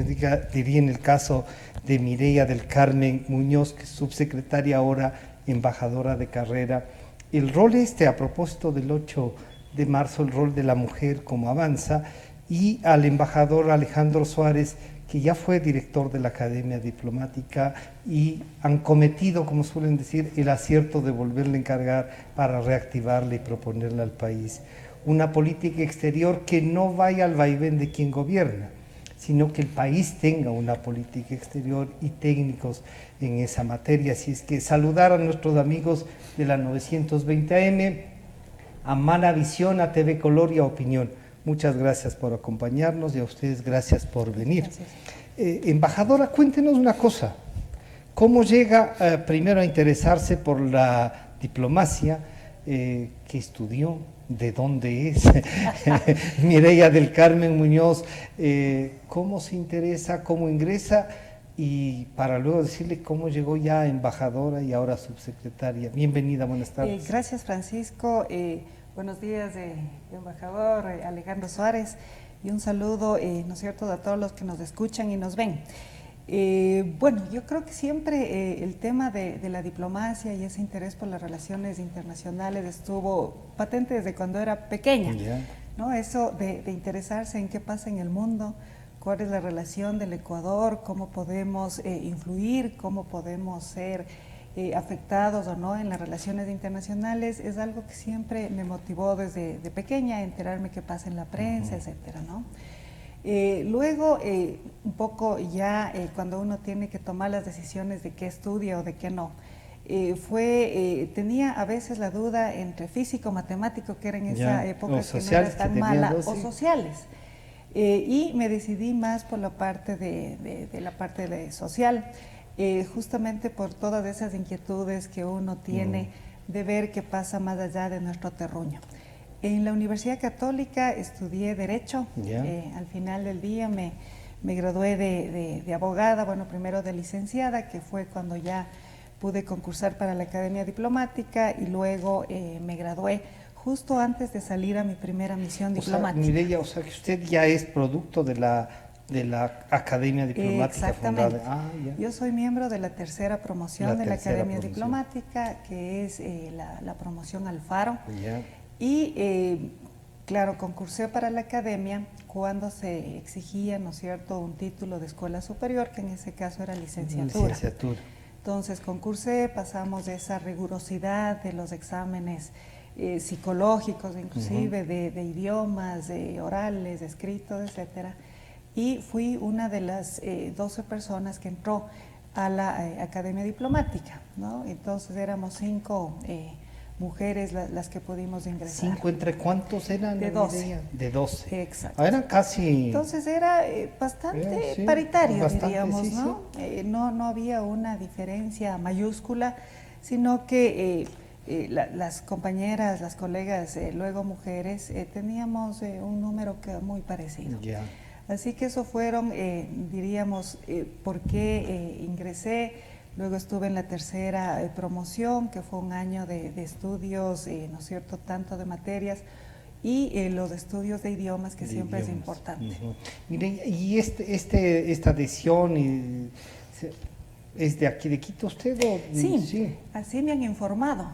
Diría en el caso de Mireia del Carmen Muñoz, que es subsecretaria ahora, embajadora de carrera, el rol a propósito del 8 de marzo, el rol de la mujer como avanza, y al embajador Alejandro Suárez, que ya fue director de la Academia Diplomática y han cometido, como suelen decir, el acierto de volverle a encargar para reactivarle y proponerle al país una política exterior que no vaya al vaivén de quien gobierna, sino que el país tenga una política exterior y técnicos en esa materia. Así es que saludar a nuestros amigos de la 920 AM, a Manavisión, a TV Color y a Opinión. Muchas gracias por acompañarnos y a ustedes gracias por venir. Embajadora, cuéntenos una cosa. ¿Cómo llega primero a interesarse por la diplomacia? ¿Qué estudió? ¿De dónde es? Mireia del Carmen Muñoz, ¿cómo se interesa? ¿Cómo ingresa? Y para luego decirle cómo llegó ya a embajadora y ahora subsecretaria. Bienvenida, buenas tardes. Gracias, Francisco. Buenos días, embajador Alejandro Suárez, y un saludo, ¿no es cierto?, a todos los que nos escuchan y nos ven. Bueno, yo creo que siempre el tema de la diplomacia y ese interés por las relaciones internacionales estuvo patente desde cuando era pequeña, ¿no? Eso de interesarse en qué pasa en el mundo, cuál es la relación del Ecuador, cómo podemos influir, cómo podemos ser afectados o no en las relaciones internacionales, es algo que siempre me motivó desde pequeña, enterarme qué pasa en la prensa, etcétera, ¿no? Luego, un poco ya cuando uno tiene que tomar las decisiones de qué estudia o de qué no, tenía a veces la duda entre físico, matemático, que era en esa época que no era tan mala, o sociales. Y me decidí más por la parte de la parte social, justamente por todas esas inquietudes que uno tiene de ver qué pasa más allá de nuestro terruño. En la Universidad Católica estudié Derecho, al final del día me gradué de abogada, bueno, primero de licenciada, que fue cuando ya pude concursar para la Academia Diplomática, y luego me gradué justo antes de salir a mi primera misión diplomática. Mireia, o sea que usted ya es producto de la Academia Diplomática. Exactamente. Yo soy miembro de la tercera promoción de la Academia Diplomática, que es la promoción Alfaro. Y claro, concursé para la academia cuando se exigía, ¿no es cierto?, un título de escuela superior, que en ese caso era licenciatura. Entonces concursé, pasamos de esa rigurosidad de los exámenes psicológicos, inclusive de idiomas, de orales, de escritos, etcétera, y fui una de las 12 personas que entró a la Academia Diplomática, ¿no? Entonces éramos 5 mujeres las que pudimos ingresar. ¿5 entre cuántos eran? De 12. De 12. Exacto. Eran casi... Entonces era bastante paritario, diríamos, ¿no? No había una diferencia mayúscula, sino que las compañeras, las colegas, luego mujeres, teníamos un número muy parecido. Así que eso fueron, diríamos, por qué ingresé. Luego estuve en la tercera promoción, que fue un año de estudios, ¿no es cierto?, tanto de materias, y los estudios de idiomas, que siempre es importante. Mire, y esta adhesión ¿es de aquí de Quito usted? Sí, así me han informado.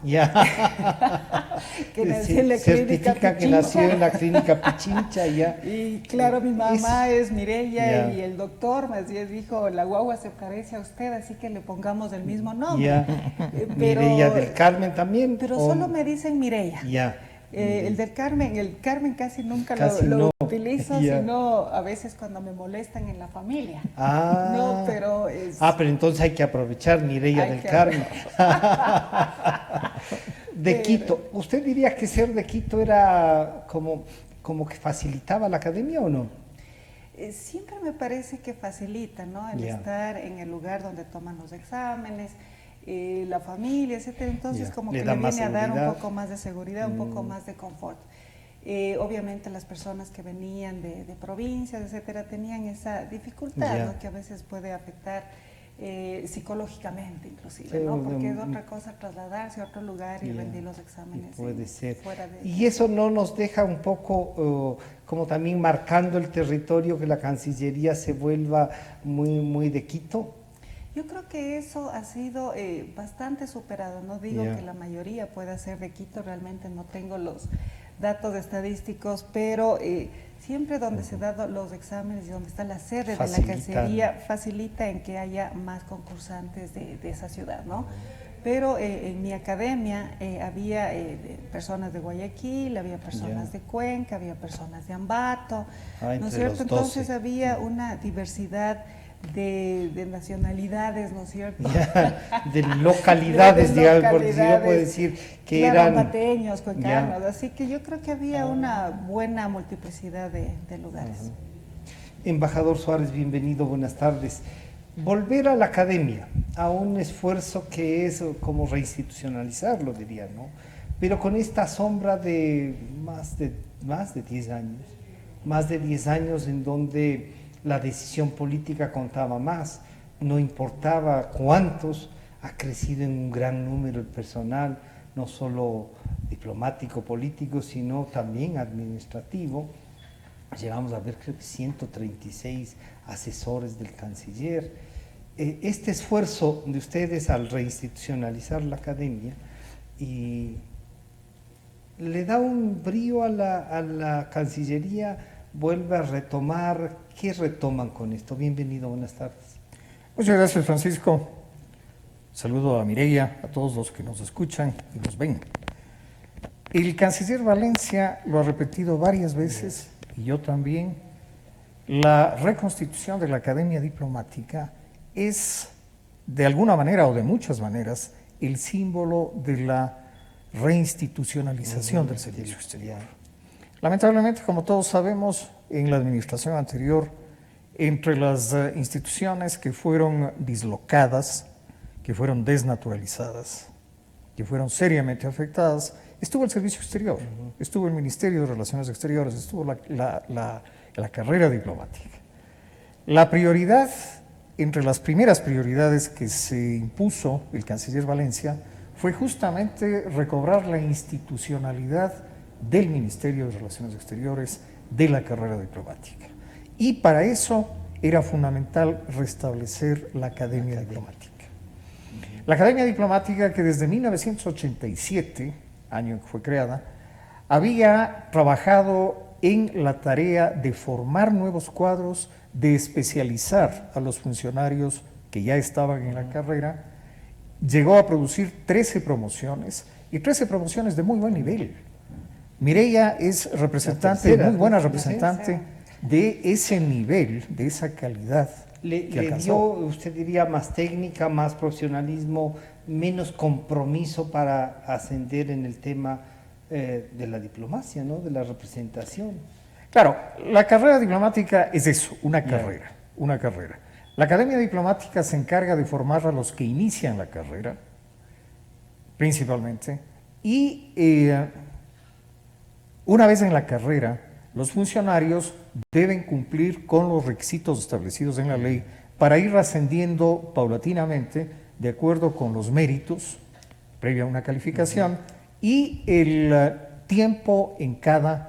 Que nació en la certifica que nació en la clínica Pichincha, Y claro, mi mamá es Mireia, y el doctor más bien dijo, la guagua se parece a usted, así que le pongamos el mismo nombre. Mireia del Carmen también. Pero solo me dicen Mireia. El Carmen casi nunca lo utilizo, sino a veces cuando me molestan en la familia. Pero entonces hay que aprovechar Mireia del Carmen. Quito, ¿usted diría que ser de Quito era como que facilitaba la academia o no? Siempre me parece que facilita, ¿no? El estar en el lugar donde toman los exámenes, la familia, etcétera. Entonces como que le viene a dar un poco más de seguridad, un poco más de confort. Obviamente las personas que venían de provincias, etcétera, tenían esa dificultad, ¿no?, que a veces puede afectar psicológicamente inclusive, ¿no? Porque es otra cosa trasladarse a otro lugar y rendir los exámenes. Puede ser. Fuera de... Y eso no nos deja un poco como también marcando el territorio, que la Cancillería se vuelva muy de Quito. Yo creo que eso ha sido bastante superado. No digo que la mayoría pueda ser de Quito, realmente no tengo los datos estadísticos, pero siempre donde se dan los exámenes y donde está la sede de la Cancillería facilita en que haya más concursantes de esa ciudad, ¿no? Pero en mi academia había personas de Guayaquil, había personas de Cuenca, había personas de Ambato, ¿no es cierto? Entonces había una diversidad de nacionalidades, ¿no es cierto? De localidades, digamos, por si no puedo decir que eran ambateños, cuencanos, así que yo creo que había una buena multiplicidad de lugares. Embajador Suárez, bienvenido, buenas tardes. Volver a la academia, a un esfuerzo que es como reinstitucionalizarlo, diría, ¿no? Pero con esta sombra de más de 10 años, más de 10 años en donde la decisión política contaba más, no importaba cuántos, ha crecido en un gran número el personal, no solo diplomático, político, sino también administrativo. Llegamos a ver, creo que 136 asesores del canciller. Este esfuerzo de ustedes al reinstitucionalizar la academia y le da un brío a la Cancillería, vuelve a retomar. ¿Qué retoman con esto? Bienvenido, buenas tardes. Muchas gracias, Francisco. Saludo a Mireia, a todos los que nos escuchan y nos ven. El canciller Valencia lo ha repetido varias veces, y yo también. La reconstitución de la Academia Diplomática es, de alguna manera o de muchas maneras, el símbolo de la reinstitucionalización del servicio exterior. Lamentablemente, como todos sabemos, en la administración anterior, entre las instituciones que fueron dislocadas, que fueron desnaturalizadas, que fueron seriamente afectadas, estuvo el servicio exterior, estuvo el Ministerio de Relaciones Exteriores, estuvo la carrera diplomática. La prioridad, entre las primeras prioridades que se impuso el canciller Valencia, fue justamente recobrar la institucionalidad del Ministerio de Relaciones Exteriores, de la carrera diplomática. Y para eso era fundamental restablecer la Academia Diplomática. La Academia Diplomática, que desde 1987, año en que fue creada, había trabajado en la tarea de formar nuevos cuadros, de especializar a los funcionarios que ya estaban en la carrera, llegó a producir 13 promociones, y 13 promociones de muy buen nivel. Mireia es representante, muy buena representante de ese nivel, de esa calidad. ¿Le dio, usted diría, más técnica, más profesionalismo, menos compromiso para ascender en el tema de la diplomacia, ¿no? De la representación? Claro, la carrera diplomática es eso, una carrera, una carrera. La Academia Diplomática se encarga de formar a los que inician la carrera, principalmente, y una vez en la carrera, los funcionarios deben cumplir con los requisitos establecidos en la ley para ir ascendiendo paulatinamente de acuerdo con los méritos, previa a una calificación, y el tiempo en cada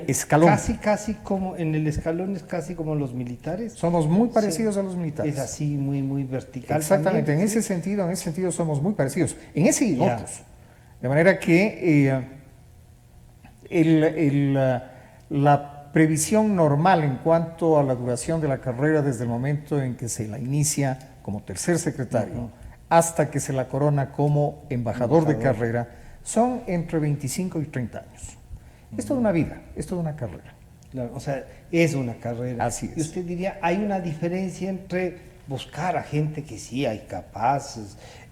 escalón. Casi como en el escalón, es casi como los militares. Somos muy parecidos a los militares. Es así, muy vertical. Exactamente, también. en ese sentido somos muy parecidos. En ese y otros. De manera que la previsión normal en cuanto a la duración de la carrera desde el momento en que se la inicia como tercer secretario hasta que se la corona como embajador de carrera son entre 25 y 30 años. Es toda una vida, es toda una carrera. Claro, o sea, es una carrera. Así es. Y usted diría, hay una diferencia entre buscar a gente que sí hay capaz,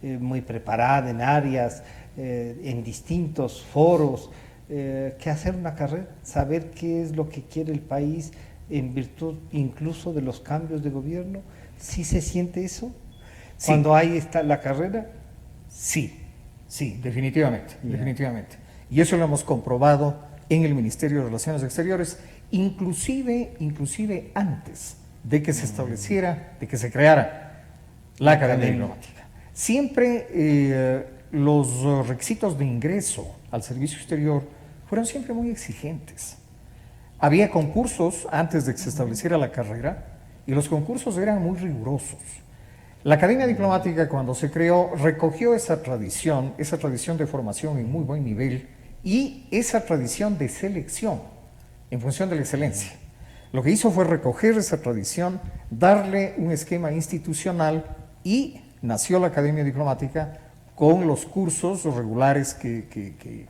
muy preparada en áreas, en distintos foros, que hacer una carrera, saber qué es lo que quiere el país en virtud incluso de los cambios de gobierno. ¿Sí se siente eso? Sí. Cuando ahí está la carrera. Sí, definitivamente, definitivamente. Y eso lo hemos comprobado en el Ministerio de Relaciones Exteriores, inclusive antes de que se estableciera, de que se creara la Academia Diplomática. Siempre los requisitos de ingreso al servicio exterior fueron siempre muy exigentes. Había concursos antes de que se estableciera la carrera y los concursos eran muy rigurosos. La Academia Diplomática, cuando se creó, recogió esa tradición de formación en muy buen nivel y esa tradición de selección en función de la excelencia. Lo que hizo fue recoger esa tradición, darle un esquema institucional y nació la Academia Diplomática con los cursos regulares que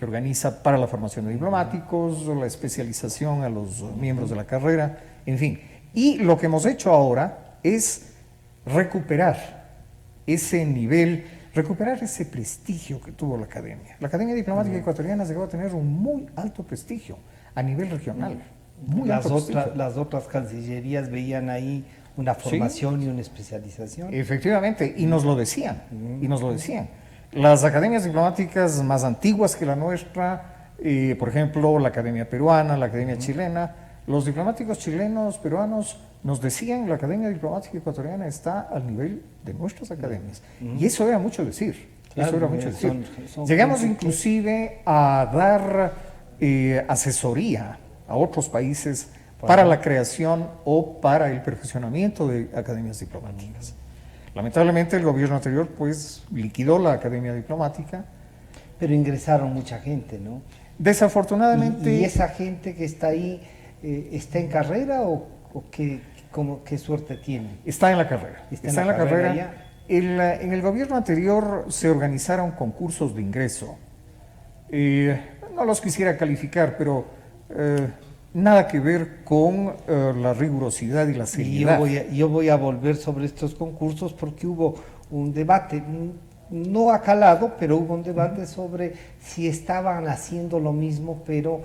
organiza para la formación de diplomáticos, la especialización a los miembros de la carrera, en fin. Y lo que hemos hecho ahora es recuperar ese nivel, recuperar ese prestigio que tuvo la Academia. La Academia Diplomática Ecuatoriana llegó a tener un muy alto prestigio a nivel regional. Las otras cancillerías veían ahí una formación y una especialización. Efectivamente, y nos lo decían, Las academias diplomáticas más antiguas que la nuestra, por ejemplo, la Academia Peruana, la Academia Chilena, los diplomáticos chilenos, peruanos, nos decían la Academia Diplomática Ecuatoriana está al nivel de nuestras academias. Y eso era mucho decir. Claro, Llegamos inclusive a dar asesoría a otros países para la creación o para el perfeccionamiento de academias diplomáticas. Lamentablemente el gobierno anterior pues liquidó la Academia Diplomática. Pero ingresaron mucha gente, ¿no? Desafortunadamente... ¿Y esa gente que está ahí está en carrera o qué suerte tiene? Está en la carrera. Está en la carrera. En el gobierno anterior se organizaron concursos de ingreso. No los quisiera calificar, pero nada que ver con la rigurosidad y la seriedad. Yo voy a volver sobre estos concursos porque hubo un debate, no acalado, pero hubo un debate sobre si estaban haciendo lo mismo, pero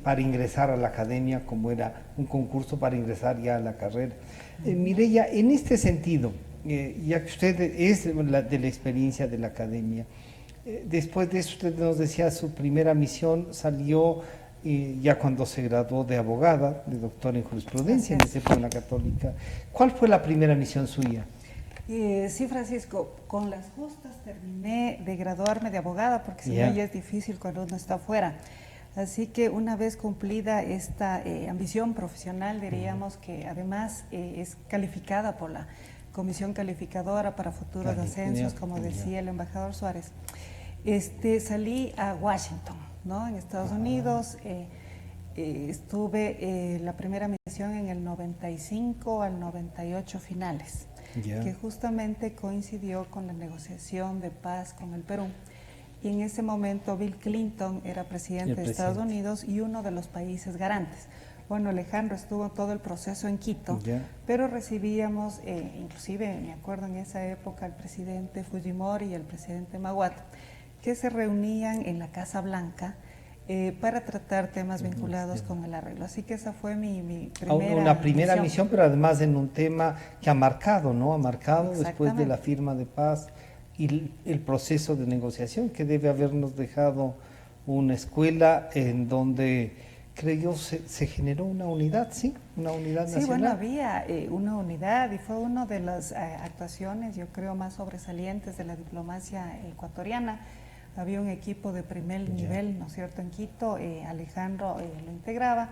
para ingresar a la academia, como era un concurso para ingresar ya a la carrera. Mireya, en este sentido, ya que usted es de la experiencia de la academia, después de eso usted nos decía su primera misión salió ya cuando se graduó de abogada, de doctora en jurisprudencia en esa época católica. ¿Cuál fue la primera misión suya? Sí, Francisco, con las justas terminé de graduarme de abogada, porque si no ya es difícil cuando uno está afuera. Así que una vez cumplida esta ambición profesional, diríamos que además es calificada por la Comisión Calificadora para Futuros Ascensos, como decía el embajador Suárez. Salí a Washington, ¿no? En Estados Unidos. Estuve la primera misión en el 95 al 98 finales, que justamente coincidió con la negociación de paz con el Perú. Y en ese momento Bill Clinton era presidente de Estados Unidos y uno de los países garantes. Bueno, Alejandro estuvo todo el proceso en Quito, pero recibíamos, inclusive me acuerdo en esa época, al presidente Fujimori y al presidente Maguad, que se reunían en la Casa Blanca para tratar temas vinculados con el arreglo. Así que esa fue mi primera misión, pero además en un tema que ha marcado, ¿no? Ha marcado después de la firma de paz y el proceso de negociación que debe habernos dejado una escuela en donde, creo yo, se generó una unidad, ¿sí? Una unidad nacional. Sí, bueno, había una unidad y fue una de las actuaciones, yo creo, más sobresalientes de la diplomacia ecuatoriana. Había un equipo de primer nivel, ¿no es cierto?, en Quito, Alejandro lo integraba,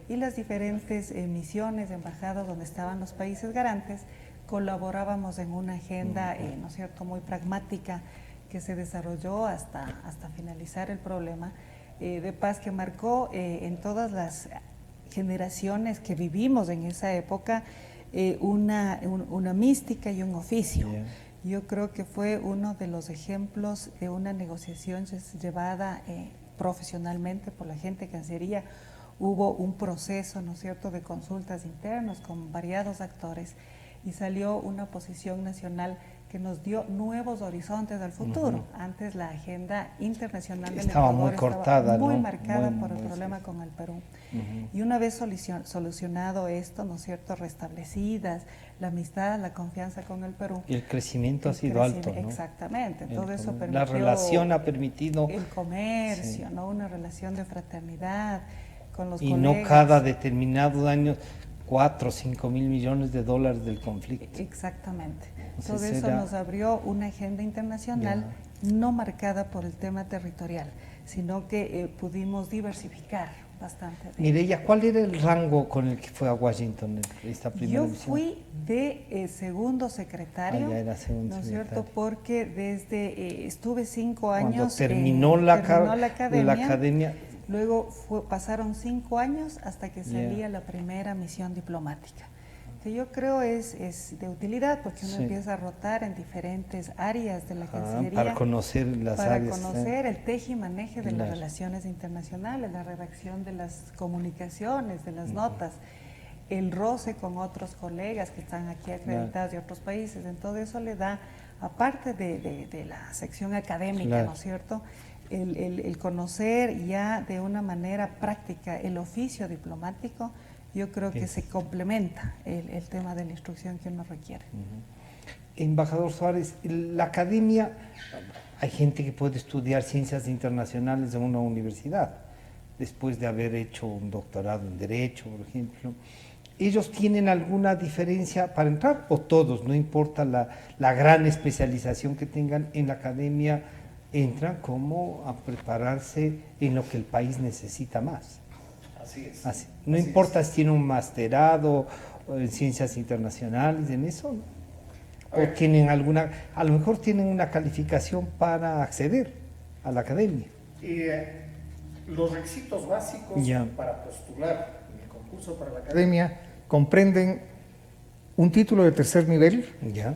y las diferentes misiones, embajadas donde estaban los países garantes, colaborábamos en una agenda, ¿no es cierto?, muy pragmática que se desarrolló hasta finalizar el problema de paz que marcó en todas las generaciones que vivimos en esa época una mística y un oficio. Yo creo que fue uno de los ejemplos de una negociación llevada profesionalmente por la gente de Cancillería. Hubo un proceso, ¿no es cierto?, de consultas internas con variados actores y salió una posición nacional que nos dio nuevos horizontes al futuro. Antes la agenda internacional del estaba Ecuador muy cortada, estaba muy ¿no? marcada por el problema con el Perú. Y una vez solucionado esto, ¿no es cierto?, restablecidas la amistad, la confianza con el Perú. Y el crecimiento ha sido alto, ¿no? Exactamente, todo eso permitió... La relación ha permitido... El comercio, ¿no? Una relación de fraternidad con los y colegas. no cada determinado año 4 o 5 mil millones de dólares del conflicto. Exactamente. Entonces Todo eso era- nos abrió una agenda internacional no marcada por el tema territorial, sino que pudimos diversificar bastante. Mireya, ¿cuál era el rango con el que fue a Washington esta primera Yo misión? fui de segundo secretario, Ya era segundo ¿no es secretario. cierto? Porque desde estuve 5 Cuando años. terminó la academia. academia, Luego pasaron 5 años hasta que salía la primera misión diplomática, que yo creo es de utilidad porque uno Sí. empieza a rotar en diferentes áreas de la Cancillería para conocer las para áreas. conocer el teje y maneje de las Claro. relaciones internacionales, la redacción de las comunicaciones, de las notas, el roce con otros colegas que están aquí acreditados de otros países. Entonces eso le da, aparte de la sección académica, Claro. ¿no es cierto?, el conocer ya de una manera práctica el oficio diplomático. Yo creo que se complementa el tema de la instrucción que uno requiere. Embajador Suárez, la academia, hay gente que puede estudiar ciencias internacionales en una universidad, después de haber hecho un doctorado en Derecho, por ejemplo. ¿Ellos tienen alguna diferencia para entrar? ¿O todos, no importa la gran especialización que tengan en la academia, entran como a prepararse en lo que el país necesita más? Así es. Así. No importa si tienen un masterado en ciencias internacionales, en eso, ¿no? O tienen alguna, a lo mejor tienen una calificación para acceder a la academia. Los requisitos básicos Ya. para postular en el concurso para la academia comprenden un título de tercer nivel ¿Ya?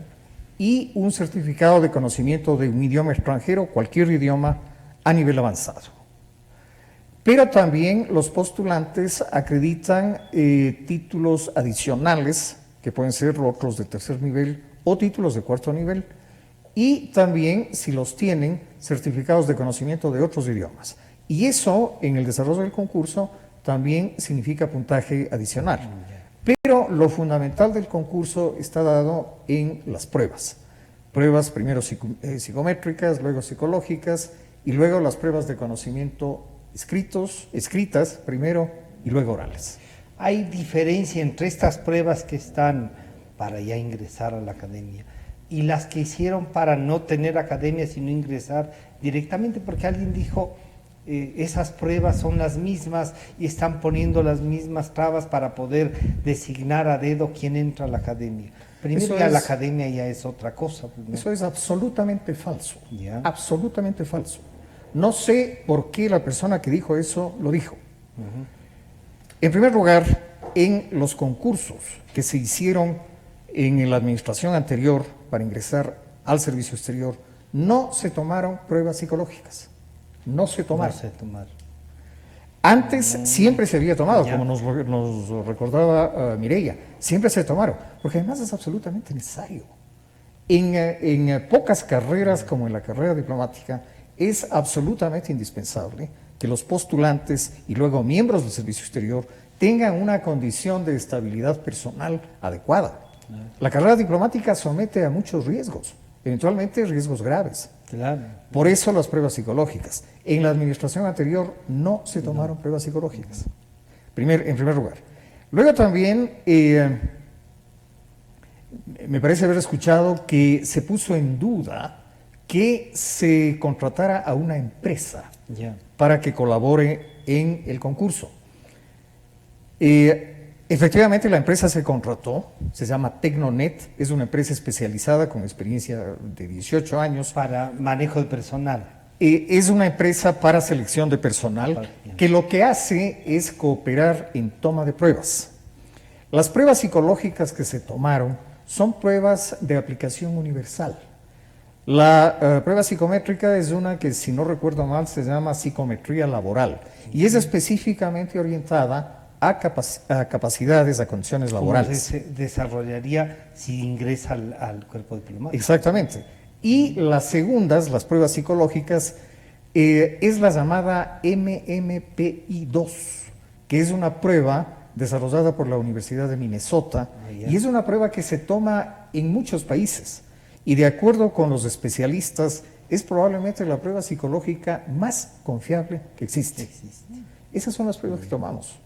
y un certificado de conocimiento de un idioma extranjero, cualquier idioma, a nivel avanzado. Pero también los postulantes acreditan títulos adicionales, que pueden ser otros de tercer nivel o títulos de cuarto nivel, y también, si los tienen, certificados de conocimiento de otros idiomas. Y eso, en el desarrollo del concurso, también significa puntaje adicional. Pero lo fundamental del concurso está dado en las pruebas. Pruebas primero psicométricas, luego psicológicas, y luego las pruebas de conocimiento escritas primero y luego orales. ¿Hay diferencia entre estas pruebas que están para ya ingresar a la academia y las que hicieron para no tener academia sino ingresar directamente? Porque alguien dijo, esas pruebas son las mismas y están poniendo las mismas trabas para poder designar a dedo quién entra a la academia. Primero Eso ya la es- academia ya es otra cosa. Pues, ¿no? Eso es absolutamente falso. Ya. Absolutamente falso. No sé por qué la persona que dijo eso lo dijo. En primer lugar, en los concursos que se hicieron en la administración anterior para ingresar al servicio exterior, no se tomaron pruebas psicológicas. No se tomaron. No sé tomar. Antes siempre se había tomado, Ya. como nos recordaba Mireya, siempre se tomaron, porque además es absolutamente necesario. En pocas carreras como en la carrera diplomática es absolutamente indispensable que los postulantes y luego miembros del servicio exterior tengan una condición de estabilidad personal adecuada. La carrera diplomática somete a muchos riesgos, eventualmente riesgos graves. Claro. Por eso las pruebas psicológicas. En la administración anterior no se tomaron pruebas psicológicas, en primer lugar. Luego también me parece haber escuchado que se puso en duda que se contratara a una empresa Ya. para que colabore en el concurso. Efectivamente, la empresa se contrató, se llama Tecnonet, es una empresa especializada con experiencia de 18 años. Para manejo de personal. Es una empresa para selección de personal que lo que hace es cooperar en toma de pruebas. Las pruebas psicológicas que se tomaron son pruebas de aplicación universal. La prueba psicométrica es una que, si no recuerdo mal, se llama psicometría laboral y es específicamente orientada a capacidades, a condiciones ¿Cómo laborales. se desarrollaría si ingresa al cuerpo diplomático? Exactamente. Y las segundas, las pruebas psicológicas, es la llamada MMPI-2, que es una prueba desarrollada por la Universidad de Minnesota y es una prueba que se toma en muchos países. Y de acuerdo con los especialistas, es probablemente la prueba psicológica más confiable que existe. Esas son las pruebas que tomamos.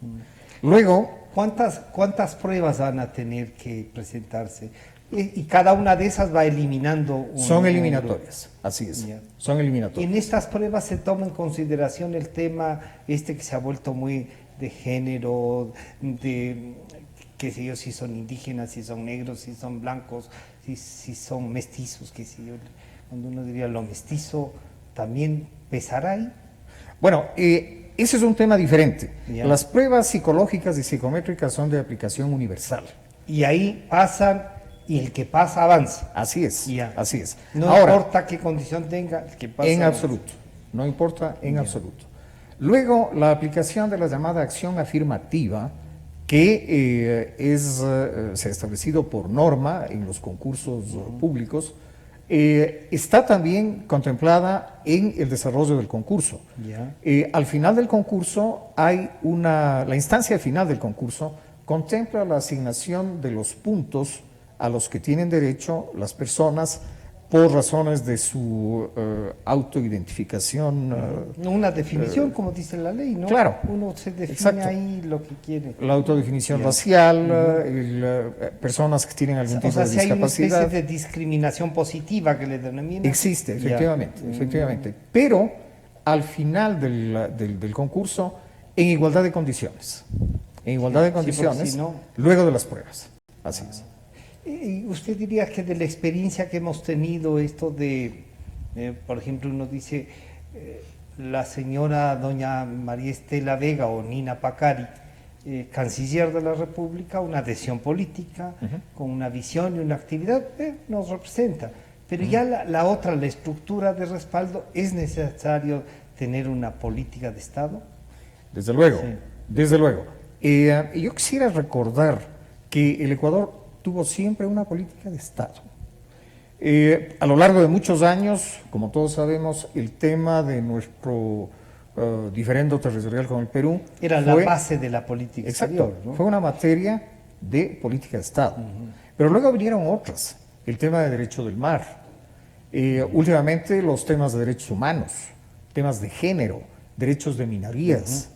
Luego, ¿Cuántas pruebas van a tener que presentarse? Y cada una de esas va eliminando son eliminatorias, así es, Ya. son eliminatorias. En estas pruebas se toma en consideración el tema que se ha vuelto muy de género, de qué sé yo, si son indígenas, si son negros, si son blancos, si son mestizos, qué sé yo. Cuando uno diría lo mestizo, ¿también pesará ahí? Bueno, ese es un tema diferente. Ya. Las pruebas psicológicas y psicométricas son de aplicación universal. Y ahí pasan, y el que pasa avanza. Así es, Ya. así es. No Ahora, importa qué condición tenga, el que pasa en avanza. absoluto, no importa en absoluto. Luego, la aplicación de la llamada acción afirmativa, que se ha establecido por norma en los concursos públicos, está también contemplada en el desarrollo del concurso. Ya. Al final del concurso la instancia final del concurso contempla la asignación de los puntos a los que tienen derecho las personas por razones de su autoidentificación. Una definición, como dice la ley, ¿no? Claro. Uno se define Exacto. ahí lo que quiere. La autodefinición Ya. racial, personas que tienen algún O tipo sea, de si hay una discapacidad. especie de discriminación positiva que le denomina. Existe, Ya. efectivamente, efectivamente. Pero al final del concurso, en igualdad de condiciones. En igualdad de Sí, porque condiciones, si no- luego de las pruebas. Así es. ¿Y usted diría que de la experiencia que hemos tenido, esto de, por ejemplo, uno dice, la señora doña María Estela Vega o Nina Pacari, canciller de la República, una adhesión política, con una visión y una actividad, nos representa. Pero ya la otra, la estructura de respaldo, ¿es necesario tener una política de Estado? Desde luego, Sí. desde luego. Yo quisiera recordar que el Ecuador tuvo siempre una política de Estado. A lo largo de muchos años, como todos sabemos, el tema de nuestro diferendo territorial con el Perú Era la base de la política exacto, exterior, ¿no? fue una materia de política de Estado. Pero luego vinieron otras, el tema de derecho del mar, últimamente los temas de derechos humanos, temas de género, derechos de minorías,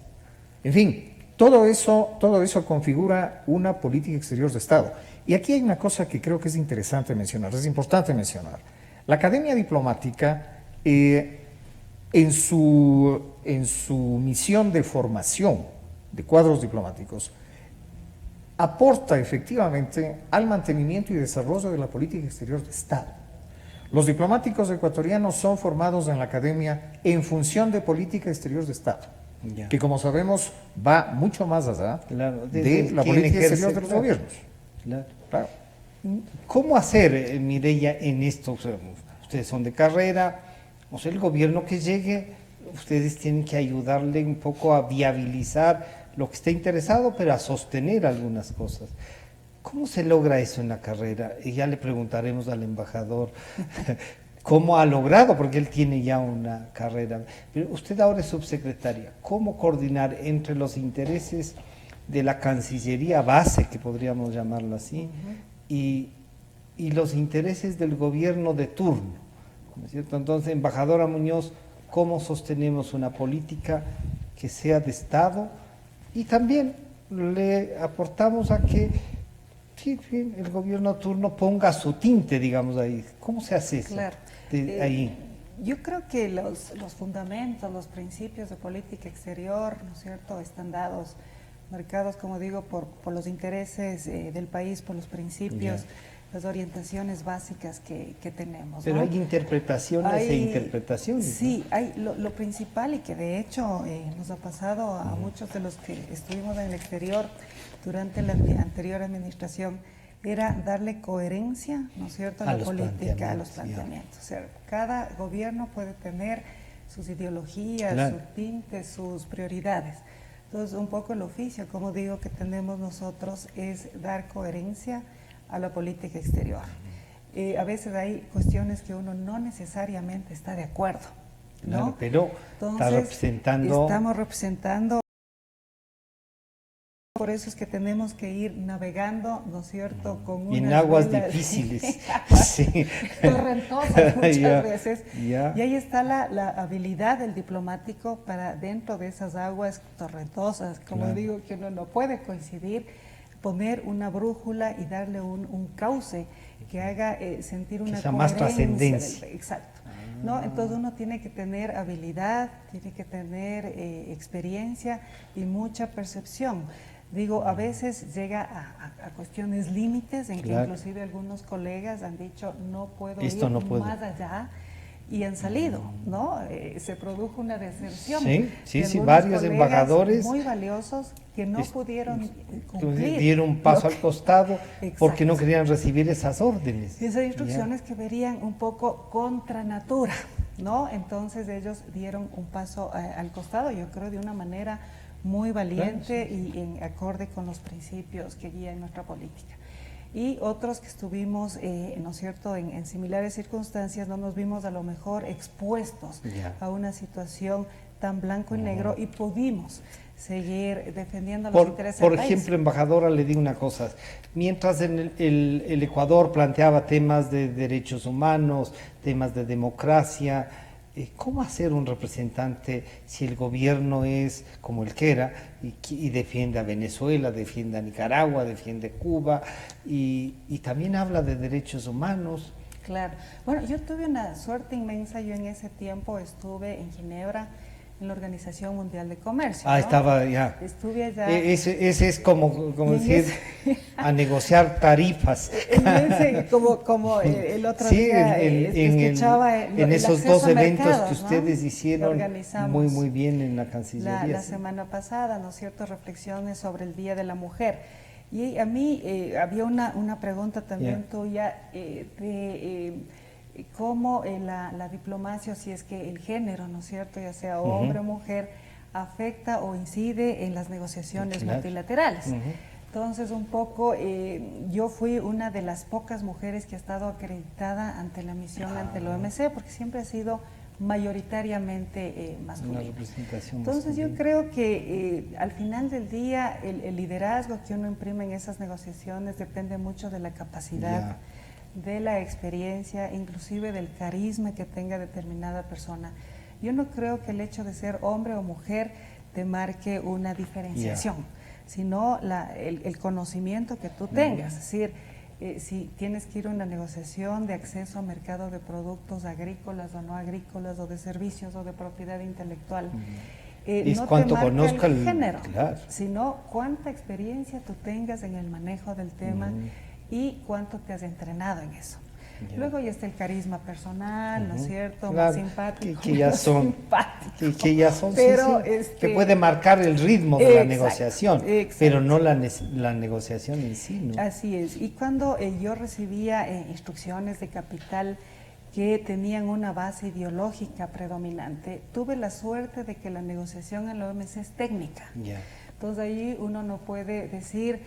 en fin, todo eso configura una política exterior de Estado. Y aquí hay una cosa que creo que es interesante mencionar, es importante mencionar. La Academia Diplomática, en su misión de formación de cuadros diplomáticos, aporta efectivamente al mantenimiento y desarrollo de la política exterior de Estado. Los diplomáticos ecuatorianos son formados en la Academia en función de política exterior de Estado, Ya. que como sabemos va mucho más allá Claro, de la quien política ejerce, exterior de los claro. gobiernos. Claro. Claro. ¿Cómo hacer, Mireya, en esto? O sea, ustedes son de carrera, o sea, el gobierno que llegue, ustedes tienen que ayudarle un poco a viabilizar lo que esté interesado, pero a sostener algunas cosas. ¿Cómo se logra eso en la carrera? Y ya le preguntaremos al embajador cómo ha logrado, porque él tiene ya una carrera. Pero usted ahora es subsecretaria. ¿Cómo coordinar entre los intereses de la Cancillería base, que podríamos llamarlo así, y los intereses del gobierno de turno? ¿No es cierto? Entonces, embajadora Muñoz, ¿cómo sostenemos una política que sea de Estado? Y también le aportamos a que sí, el gobierno de turno ponga su tinte, digamos, ahí. ¿Cómo se hace eso? Claro. Ahí. Yo creo que los fundamentos, los principios de política exterior, ¿no es cierto?, están dados, marcados, como digo, por los intereses del país, por los principios, las orientaciones básicas que tenemos. Pero ¿no? hay interpretaciones e interpretaciones. Sí, hay lo principal y que de hecho nos ha pasado a muchos de los que estuvimos en el exterior durante la anterior administración, era darle coherencia, ¿no es cierto?, a la política, a los planteamientos. O sea, cada gobierno puede tener sus ideologías, sus tintes, sus prioridades. Entonces, un poco el oficio, como digo, que tenemos nosotros es dar coherencia a la política exterior. A veces hay cuestiones que uno no necesariamente está de acuerdo, ¿no? Claro, pero entonces, estamos representando por eso es que tenemos que ir navegando, ¿no es cierto?, con en unas aguas velas difíciles. sí. Torrentosas muchas veces. Ya. Y ahí está la habilidad del diplomático para, dentro de esas aguas torrentosas, como Claro. digo, que uno no puede coincidir, poner una brújula y darle un cauce que haga sentir una sea más coherencia trascendencia. exacto. ¿No? Entonces uno tiene que tener habilidad, tiene que tener experiencia y mucha percepción. Digo, a veces llega a cuestiones límites en que Claro. inclusive algunos colegas han dicho no puedo Esto ir no puedo. más allá y han salido, ¿no? Se produjo una deserción. Sí, sí, de sí, algunos varios colegas embajadores muy valiosos que no pudieron cumplir. dieron un paso lo al que- costado porque no Exacto. querían recibir esas órdenes. Esas instrucciones que verían un poco contra natura, ¿no? Entonces ellos dieron un paso al costado, yo creo de una manera muy valiente Claro, sí. y en acorde con los principios que guían nuestra política. Y otros que estuvimos, ¿no es cierto?, en similares circunstancias, no nos vimos a lo mejor expuestos Ya. a una situación tan blanco y negro y pudimos seguir defendiendo los Por intereses del país. ejemplo, embajadora, le digo una cosa. Mientras en el Ecuador planteaba temas de derechos humanos, temas de democracia, ¿cómo hacer un representante si el gobierno es como el que era y defiende a Venezuela, defiende a Nicaragua, defiende Cuba y también habla de derechos humanos? Claro. Bueno, yo tuve una suerte inmensa. Yo en ese tiempo estuve en Ginebra, en la Organización Mundial de Comercio. Ah, ¿no? estaba ya. Estuve allá. Ese es como Y en decir, a negociar tarifas. Como el otro Sí, día escuchaba en esos acceso dos a eventos mercados, que ¿no? ustedes Que hicieron organizamos muy, muy bien en la Cancillería. la sí. semana pasada, ¿no es cierto?, reflexiones sobre el Día de la Mujer. Y a mí había una pregunta también tuya de cómo la diplomacia, si es que el género, ¿no es cierto?, ya sea hombre o mujer, afecta o incide en las negociaciones multilaterales. Entonces, un poco, yo fui una de las pocas mujeres que ha estado acreditada ante la misión, ante la OMC, porque siempre ha sido mayoritariamente masculina. Una representación Entonces masculina. yo creo que al final del día el liderazgo que uno imprime en esas negociaciones depende mucho de la capacidad, de la experiencia, inclusive del carisma que tenga determinada persona. Yo no creo que el hecho de ser hombre o mujer te marque una diferenciación, sino el conocimiento que tú tengas. Es decir, si tienes que ir a una negociación de acceso a mercado de productos agrícolas o no agrícolas, o de servicios o de propiedad intelectual, es no cuánto te marca conozca el género, claro. sino cuánta experiencia tú tengas en el manejo del tema y cuánto te has entrenado en eso. Luego ya está el carisma personal, ¿no es cierto? Claro, Más simpático. que ya son, simpático. que ya son, Pero que puede marcar el ritmo de la Exacto, negociación, exacto. pero no la negociación en sí, ¿no? Así es. Y cuando yo recibía instrucciones de capital que tenían una base ideológica predominante, tuve la suerte de que la negociación en la OMC es técnica. Entonces ahí uno no puede decir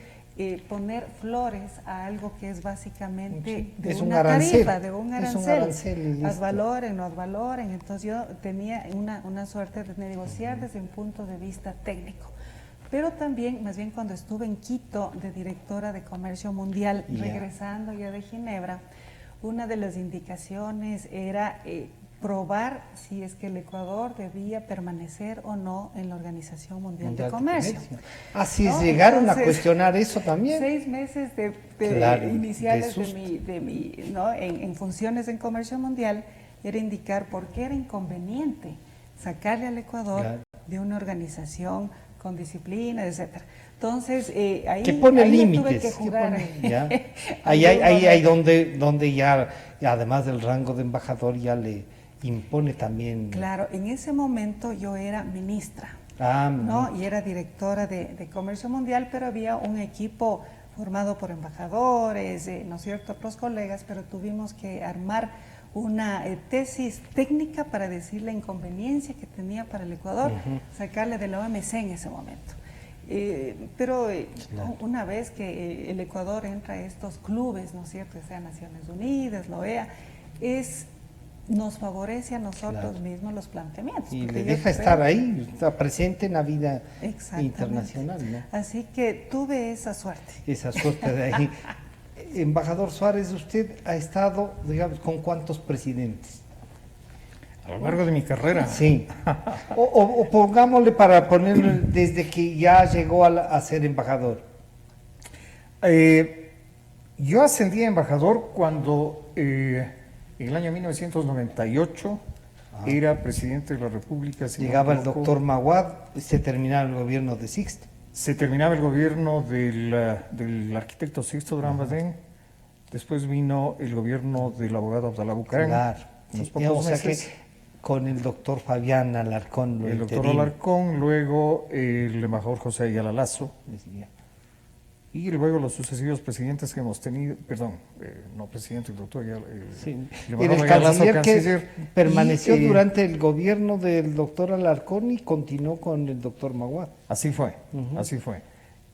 poner flores a algo que es básicamente de es una tarifa, de un Es un arancel. arancel Ad valoren, no ad valoren. Entonces yo tenía una suerte de negociar desde un punto de vista técnico. Pero también, más bien cuando estuve en Quito de directora de Comercio Mundial, regresando ya de Ginebra, una de las indicaciones era probar si es que el Ecuador debía permanecer o no en la Organización Mundial de Comercio. Así ¿no? llegaron Entonces, a cuestionar eso también. 6 meses de iniciales ¿no? en funciones en Comercio Mundial era indicar por qué era inconveniente sacarle al Ecuador de una organización con disciplina, etcétera. Entonces, ahí, que pone ahí límites, tuve que jugar. ahí donde ya, además del rango de embajador, ya le impone también. Claro, en ese momento yo era ministra, ¿no? Y era directora de Comercio Mundial, pero había un equipo formado por embajadores, ¿no es cierto?, otros colegas, pero tuvimos que armar una tesis técnica para decir la inconveniencia que tenía para el Ecuador sacarle de la OMC en ese momento. Pero una vez que el Ecuador entra a estos clubes, ¿no es cierto?, sea Naciones Unidas, la OEA, es nos favorece a nosotros Claro. mismos los planteamientos. Y porque le yo deja creo- estar ahí, está presente en la vida Exactamente. internacional, ¿no? Así que tuve esa suerte. Esa suerte de ahí. Embajador Suárez, usted ha estado, digamos, ¿con cuántos presidentes? A lo largo de mi carrera. Sí. O pongámosle para ponerlo desde que ya llegó a ser embajador. Yo ascendí a embajador cuando en el año 1998 era presidente de la República. si no me Llegaba el equivoco. doctor Maguad, se terminaba el gobierno de Sixto. Se terminaba el gobierno del arquitecto Sixto Durán Badén, después vino el gobierno del abogado Abdalá Bucaram. Claro. Unos Sí, pocos o sea meses. que con el doctor Fabián Alarcón. lo El doctor interino. Alarcón, luego el embajador José Ayala Lazo, Decía. y luego los sucesivos presidentes que hemos tenido, perdón, no presidente, el doctor Ayala, Sí. el Era embajador el Ayala Lazo, canciller que canciller, permaneció y, durante el gobierno del doctor Alarcón y continuó con el doctor Maguad. Así fue, Ujú. así fue.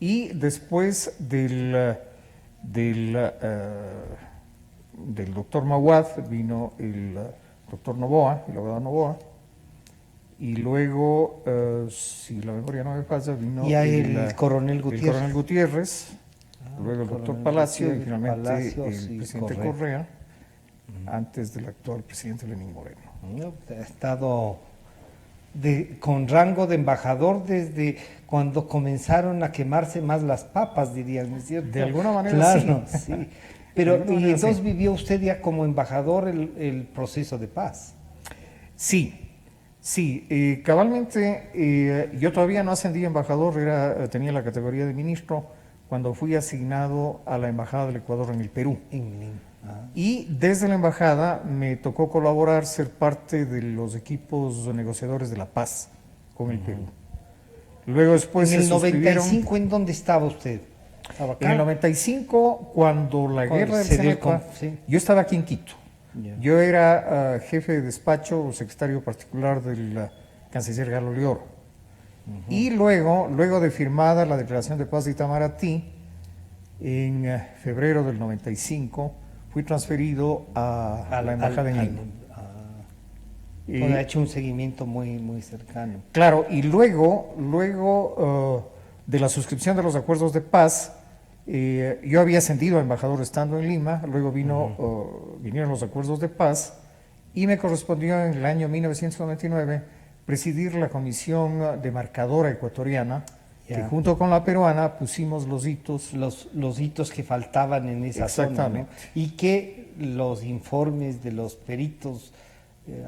Y después del doctor Maguad vino el doctor Novoa, el abogado Novoa, y luego, si la memoria no me falla, vino Y ahí el coronel Gutiérrez. el coronel Gutiérrez, luego el doctor coronel Palacio y Gutiérrez, finalmente Palacios el y presidente Correa. Correa, antes del actual presidente Lenín Moreno. ¿No? Ha estado con rango de embajador desde cuando comenzaron a quemarse más las papas, dirían, ¿no es cierto? De alguna manera claro, sí. De Pero, alguna y manera entonces sí. vivió usted ya como embajador el proceso de paz. Sí, sí, cabalmente yo todavía no ascendí a embajador, tenía la categoría de ministro cuando fui asignado a la Embajada del Ecuador en el Perú. En Lima. Ah. Y desde la embajada me tocó colaborar, ser parte de los equipos negociadores de la paz con el Perú. Luego después en el se suscribieron- 95, ¿en dónde estaba usted? ¿Estaba acá? En el 95, cuando la Cuando guerra del se dio el Cenepa, sí. yo estaba aquí en Quito. Ya. Yo era jefe de despacho o secretario particular del canciller Galo Leoro. Y luego de firmada la declaración de paz de Itamaraty, en febrero del 95, fui transferido a la embajada en Lima. Y- Bueno, ha hecho un seguimiento muy, muy cercano. Claro, y luego de la suscripción de los acuerdos de paz, yo había ascendido a embajador estando en Lima, luego vinieron los acuerdos de paz y me correspondió en el año 1999 presidir la comisión demarcadora ecuatoriana, que Ya. junto con la peruana pusimos los hitos. Los hitos que faltaban en esa zona, ¿no? Exactamente. Y que los informes de los peritos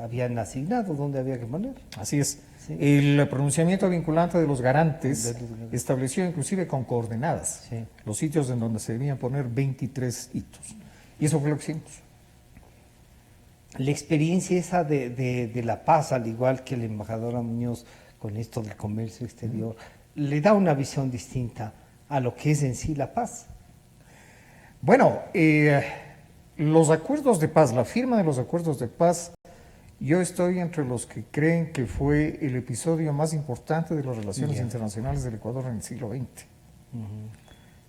habían asignado dónde había que poner. Así es. Sí. El pronunciamiento vinculante de los garantes De los garantes. estableció inclusive con coordenadas Sí. los sitios en donde se debían poner 23 hitos. Y eso fue lo que hicimos. La experiencia esa de La Paz, al igual que la embajadora Muñoz con esto del comercio exterior, le da una visión distinta a lo que es en sí La Paz. Bueno, los acuerdos de paz, la firma de los acuerdos de paz, yo estoy entre los que creen que fue el episodio más importante de las relaciones Ya. internacionales del Ecuador en el siglo XX.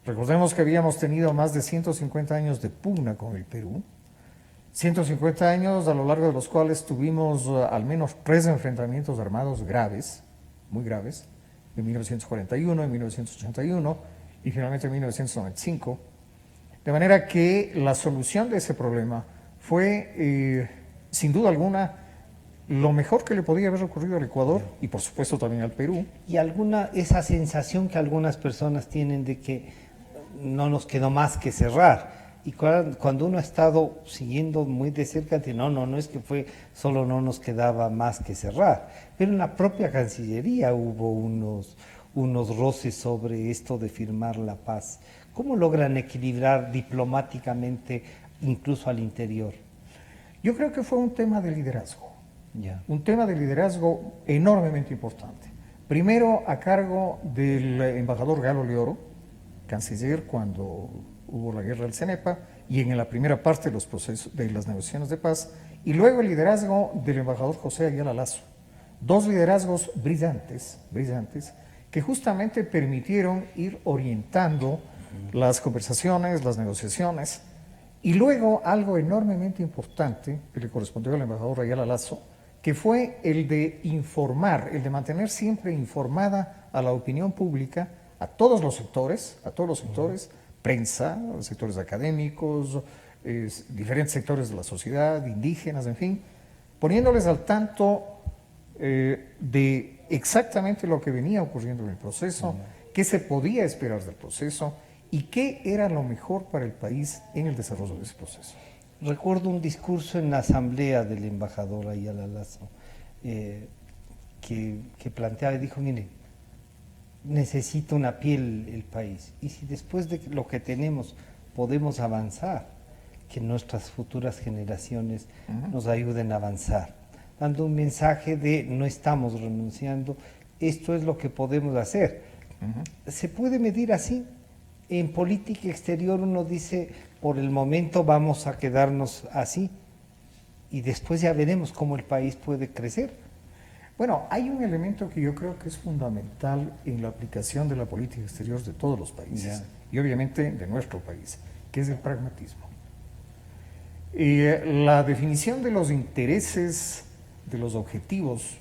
Recordemos que habíamos tenido más de 150 años de pugna con el Perú, 150 años a lo largo de los cuales tuvimos al menos 3 enfrentamientos armados graves, muy graves, en 1941, en 1981 y finalmente en 1995. De manera que la solución de ese problema fue, sin duda alguna, lo mejor que le podía haber ocurrido al Ecuador y por supuesto también al Perú. Y esa sensación que algunas personas tienen de que no nos quedó más que cerrar. Y cuando uno ha estado siguiendo muy de cerca, dice, no es que solo no nos quedaba más que cerrar. Pero en la propia Cancillería hubo unos roces sobre esto de firmar la paz. ¿Cómo logran equilibrar diplomáticamente incluso al interior? Yo creo que fue un tema de liderazgo. Ya. Un tema de liderazgo enormemente importante. Primero a cargo del embajador Galo Leoro, canciller cuando hubo la guerra del Cenepa y en la primera parte de los procesos de las negociaciones de paz, y luego el liderazgo del embajador José Ayala Lazo. Dos liderazgos brillantes, que justamente permitieron ir orientando las conversaciones, las negociaciones, Y luego algo enormemente importante que le correspondió al embajador Ayala Lazo, que fue el de informar, el de mantener siempre informada a la opinión pública, a todos los sectores, prensa, sectores académicos, diferentes sectores de la sociedad, indígenas, en fin, poniéndoles al tanto de exactamente lo que venía ocurriendo en el proceso, qué se podía esperar del proceso y qué era lo mejor para el país en el desarrollo de ese proceso. Recuerdo un discurso en la asamblea del embajador Ayala Lazo que planteaba y dijo, mire, necesita una piel el país, y si después de lo que tenemos podemos avanzar, que nuestras futuras generaciones nos ayuden a avanzar, dando un mensaje de no estamos renunciando, esto es lo que podemos hacer. Se puede medir así. En política exterior uno dice, por el momento vamos a quedarnos así, y después ya veremos cómo el país puede crecer. Bueno, hay un elemento que yo creo que es fundamental en la aplicación de la política exterior de todos los países, y obviamente de nuestro país, que es el pragmatismo. La definición de los intereses, de los objetivos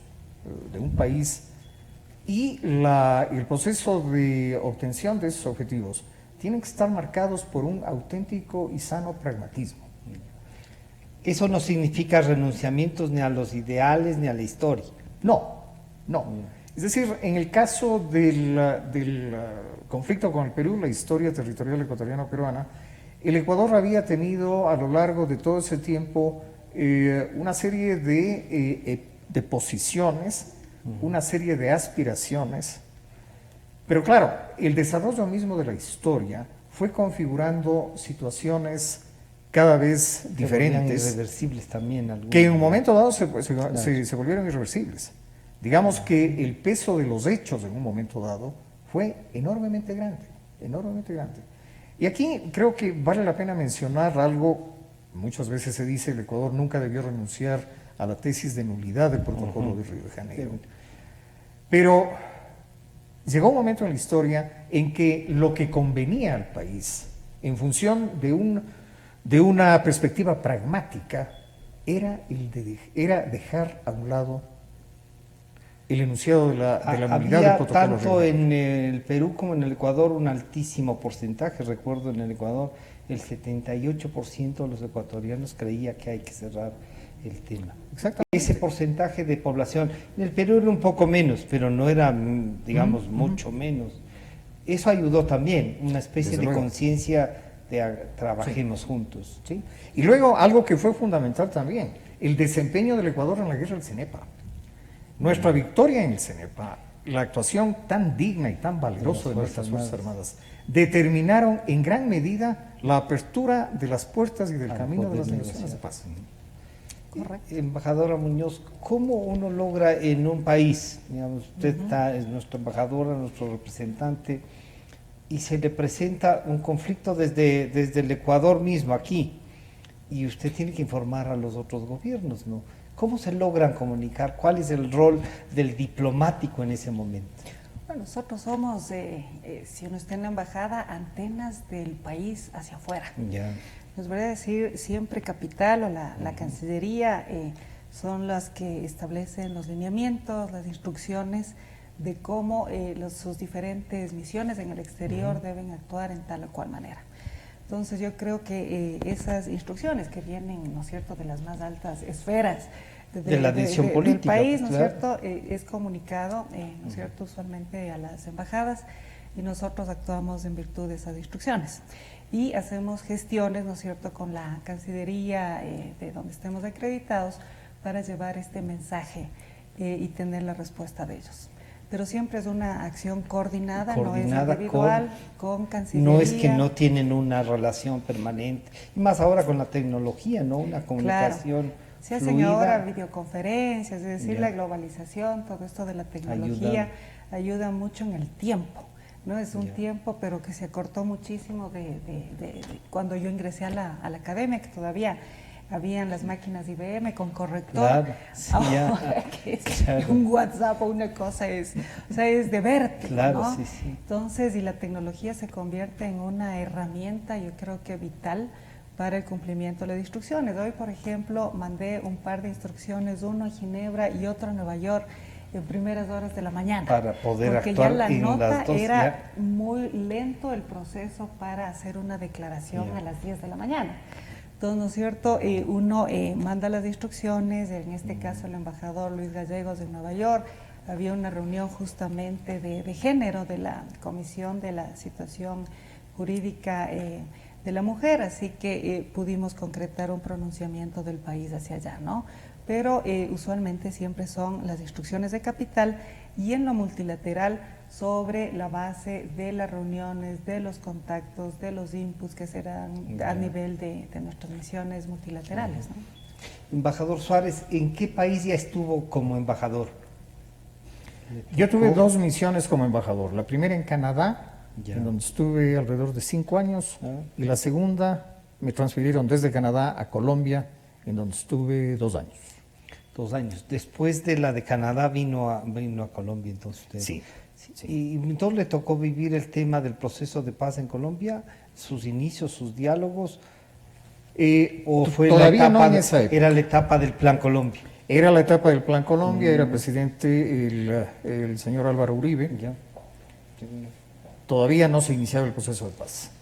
de un país y el proceso de obtención de esos objetivos tienen que estar marcados por un auténtico y sano pragmatismo. Eso no significa renunciamientos ni a los ideales ni a la historia. No. Es decir, en el caso del conflicto con el Perú, la historia territorial ecuatoriano-peruana, el Ecuador había tenido a lo largo de todo ese tiempo una serie de posiciones, una serie de aspiraciones, pero claro, el desarrollo mismo de la historia fue configurando situaciones cada vez diferentes, irreversibles también, que en un momento dado se volvieron irreversibles. Digamos que el peso de los hechos en un momento dado fue enormemente grande. Y aquí creo que vale la pena mencionar algo. Muchas veces se dice el Ecuador nunca debió renunciar a la tesis de nulidad del protocolo de Río de Janeiro. Pero llegó un momento en la historia en que lo que convenía al país, en función de una perspectiva pragmática, era dejar a un lado el enunciado de la nulidad del protocolo. Había tanto en el Perú como en el Ecuador un altísimo porcentaje. Recuerdo en el Ecuador el 78% de los ecuatorianos creía que hay que cerrar el tema. Exactamente. Ese porcentaje de población, en el Perú era un poco menos, pero no era, digamos, mucho menos. Eso ayudó también, una especie de conciencia de trabajemos juntos. ¿Sí? Y luego algo que fue fundamental también, el desempeño del Ecuador en la guerra del Cenepa. Nuestra victoria en el Cenepa, la actuación tan digna y tan valerosa de nuestras Fuerzas Armadas, determinaron en gran medida la apertura de las puertas y del camino de las negociaciones de paz. Correcto. Embajadora Muñoz, ¿cómo uno logra en un país, digamos, usted es nuestra embajadora, nuestro representante, y se le presenta un conflicto desde el Ecuador mismo, aquí, y usted tiene que informar a los otros gobiernos, ¿no? ¿Cómo se logran comunicar? ¿Cuál es el rol del diplomático en ese momento? Bueno, nosotros somos, si uno está en la embajada, antenas del país hacia afuera. Ya. Les voy a decir, siempre Capital o la Cancillería son las que establecen los lineamientos, las instrucciones de cómo sus diferentes misiones en el exterior deben actuar en tal o cual manera. Entonces yo creo que esas instrucciones que vienen, ¿no es cierto?, de las más altas esferas de la decisión política del país, ¿no es claro. cierto?, es comunicado, ¿no es cierto?, usualmente a las embajadas, y nosotros actuamos en virtud de esas instrucciones. Y hacemos gestiones, ¿no es cierto?, con la Cancillería de donde estemos acreditados para llevar este mensaje y tener la respuesta de ellos. Pero siempre es una acción coordinada no es individual, con Cancillería. No es que no tienen una relación permanente, y más ahora con la tecnología, ¿no? Una comunicación claro. Se hacen ahora videoconferencias, es decir, la globalización, todo esto de la tecnología ayuda mucho en el tiempo. No es un tiempo, pero que se acortó muchísimo de cuando yo ingresé a la academia, que todavía habían las máquinas IBM con corrector. Claro, sí, ahora que es un WhatsApp o una cosa es de vértigo, claro, ¿no? sí, sí. Entonces, y la tecnología se convierte en una herramienta, yo creo que vital, para el cumplimiento de las instrucciones. Hoy, por ejemplo, mandé un par de instrucciones, uno a Ginebra y otro a Nueva York, en primeras horas de la mañana. Para poder porque actuar ya la en nota las dos, era ya. muy lento el proceso para hacer una declaración Ya. a las 10 de la mañana. Entonces, ¿no es cierto? Uno manda las instrucciones, en este caso el embajador Luis Gallegos de Nueva York, había una reunión justamente de género de la Comisión de la Situación Jurídica de la Mujer, así que pudimos concretar un pronunciamiento del país hacia allá, ¿no? Pero usualmente siempre son las instrucciones de capital y en lo multilateral sobre la base de las reuniones, de los contactos, de los inputs que serán a nivel de nuestras misiones multilaterales, ¿no? Embajador Suárez, ¿en qué país ya estuvo como embajador? Yo tuve 2 misiones como embajador. La primera en Canadá, Ya. en donde estuve alrededor de 5 años, y la segunda me transfirieron desde Canadá a Colombia, en donde estuve 2 años. 2 años. Después de la de Canadá vino a Colombia, entonces usted. Sí. Y entonces le tocó vivir el tema del proceso de paz en Colombia, sus inicios, sus diálogos, o fue Todavía la no etapa en esa época. era la etapa del Plan Colombia. Era la etapa del Plan Colombia, era presidente el señor Álvaro Uribe. Ya. Todavía no se iniciaba el proceso de paz.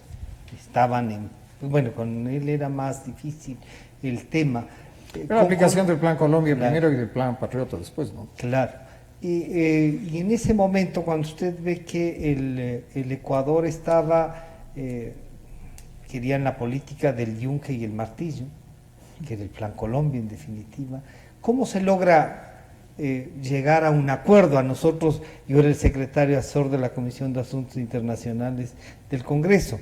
Estaban en, bueno, con él era más difícil el tema. La aplicación del Plan Colombia Claro. primero y del Plan Patriota después, ¿no? Claro. Y en ese momento, cuando usted ve que el Ecuador estaba, querían la política del yunque y el martillo, que era el Plan Colombia en definitiva, ¿cómo se logra llegar a un acuerdo? A nosotros, yo era el secretario asesor de la Comisión de Asuntos Internacionales del Congreso.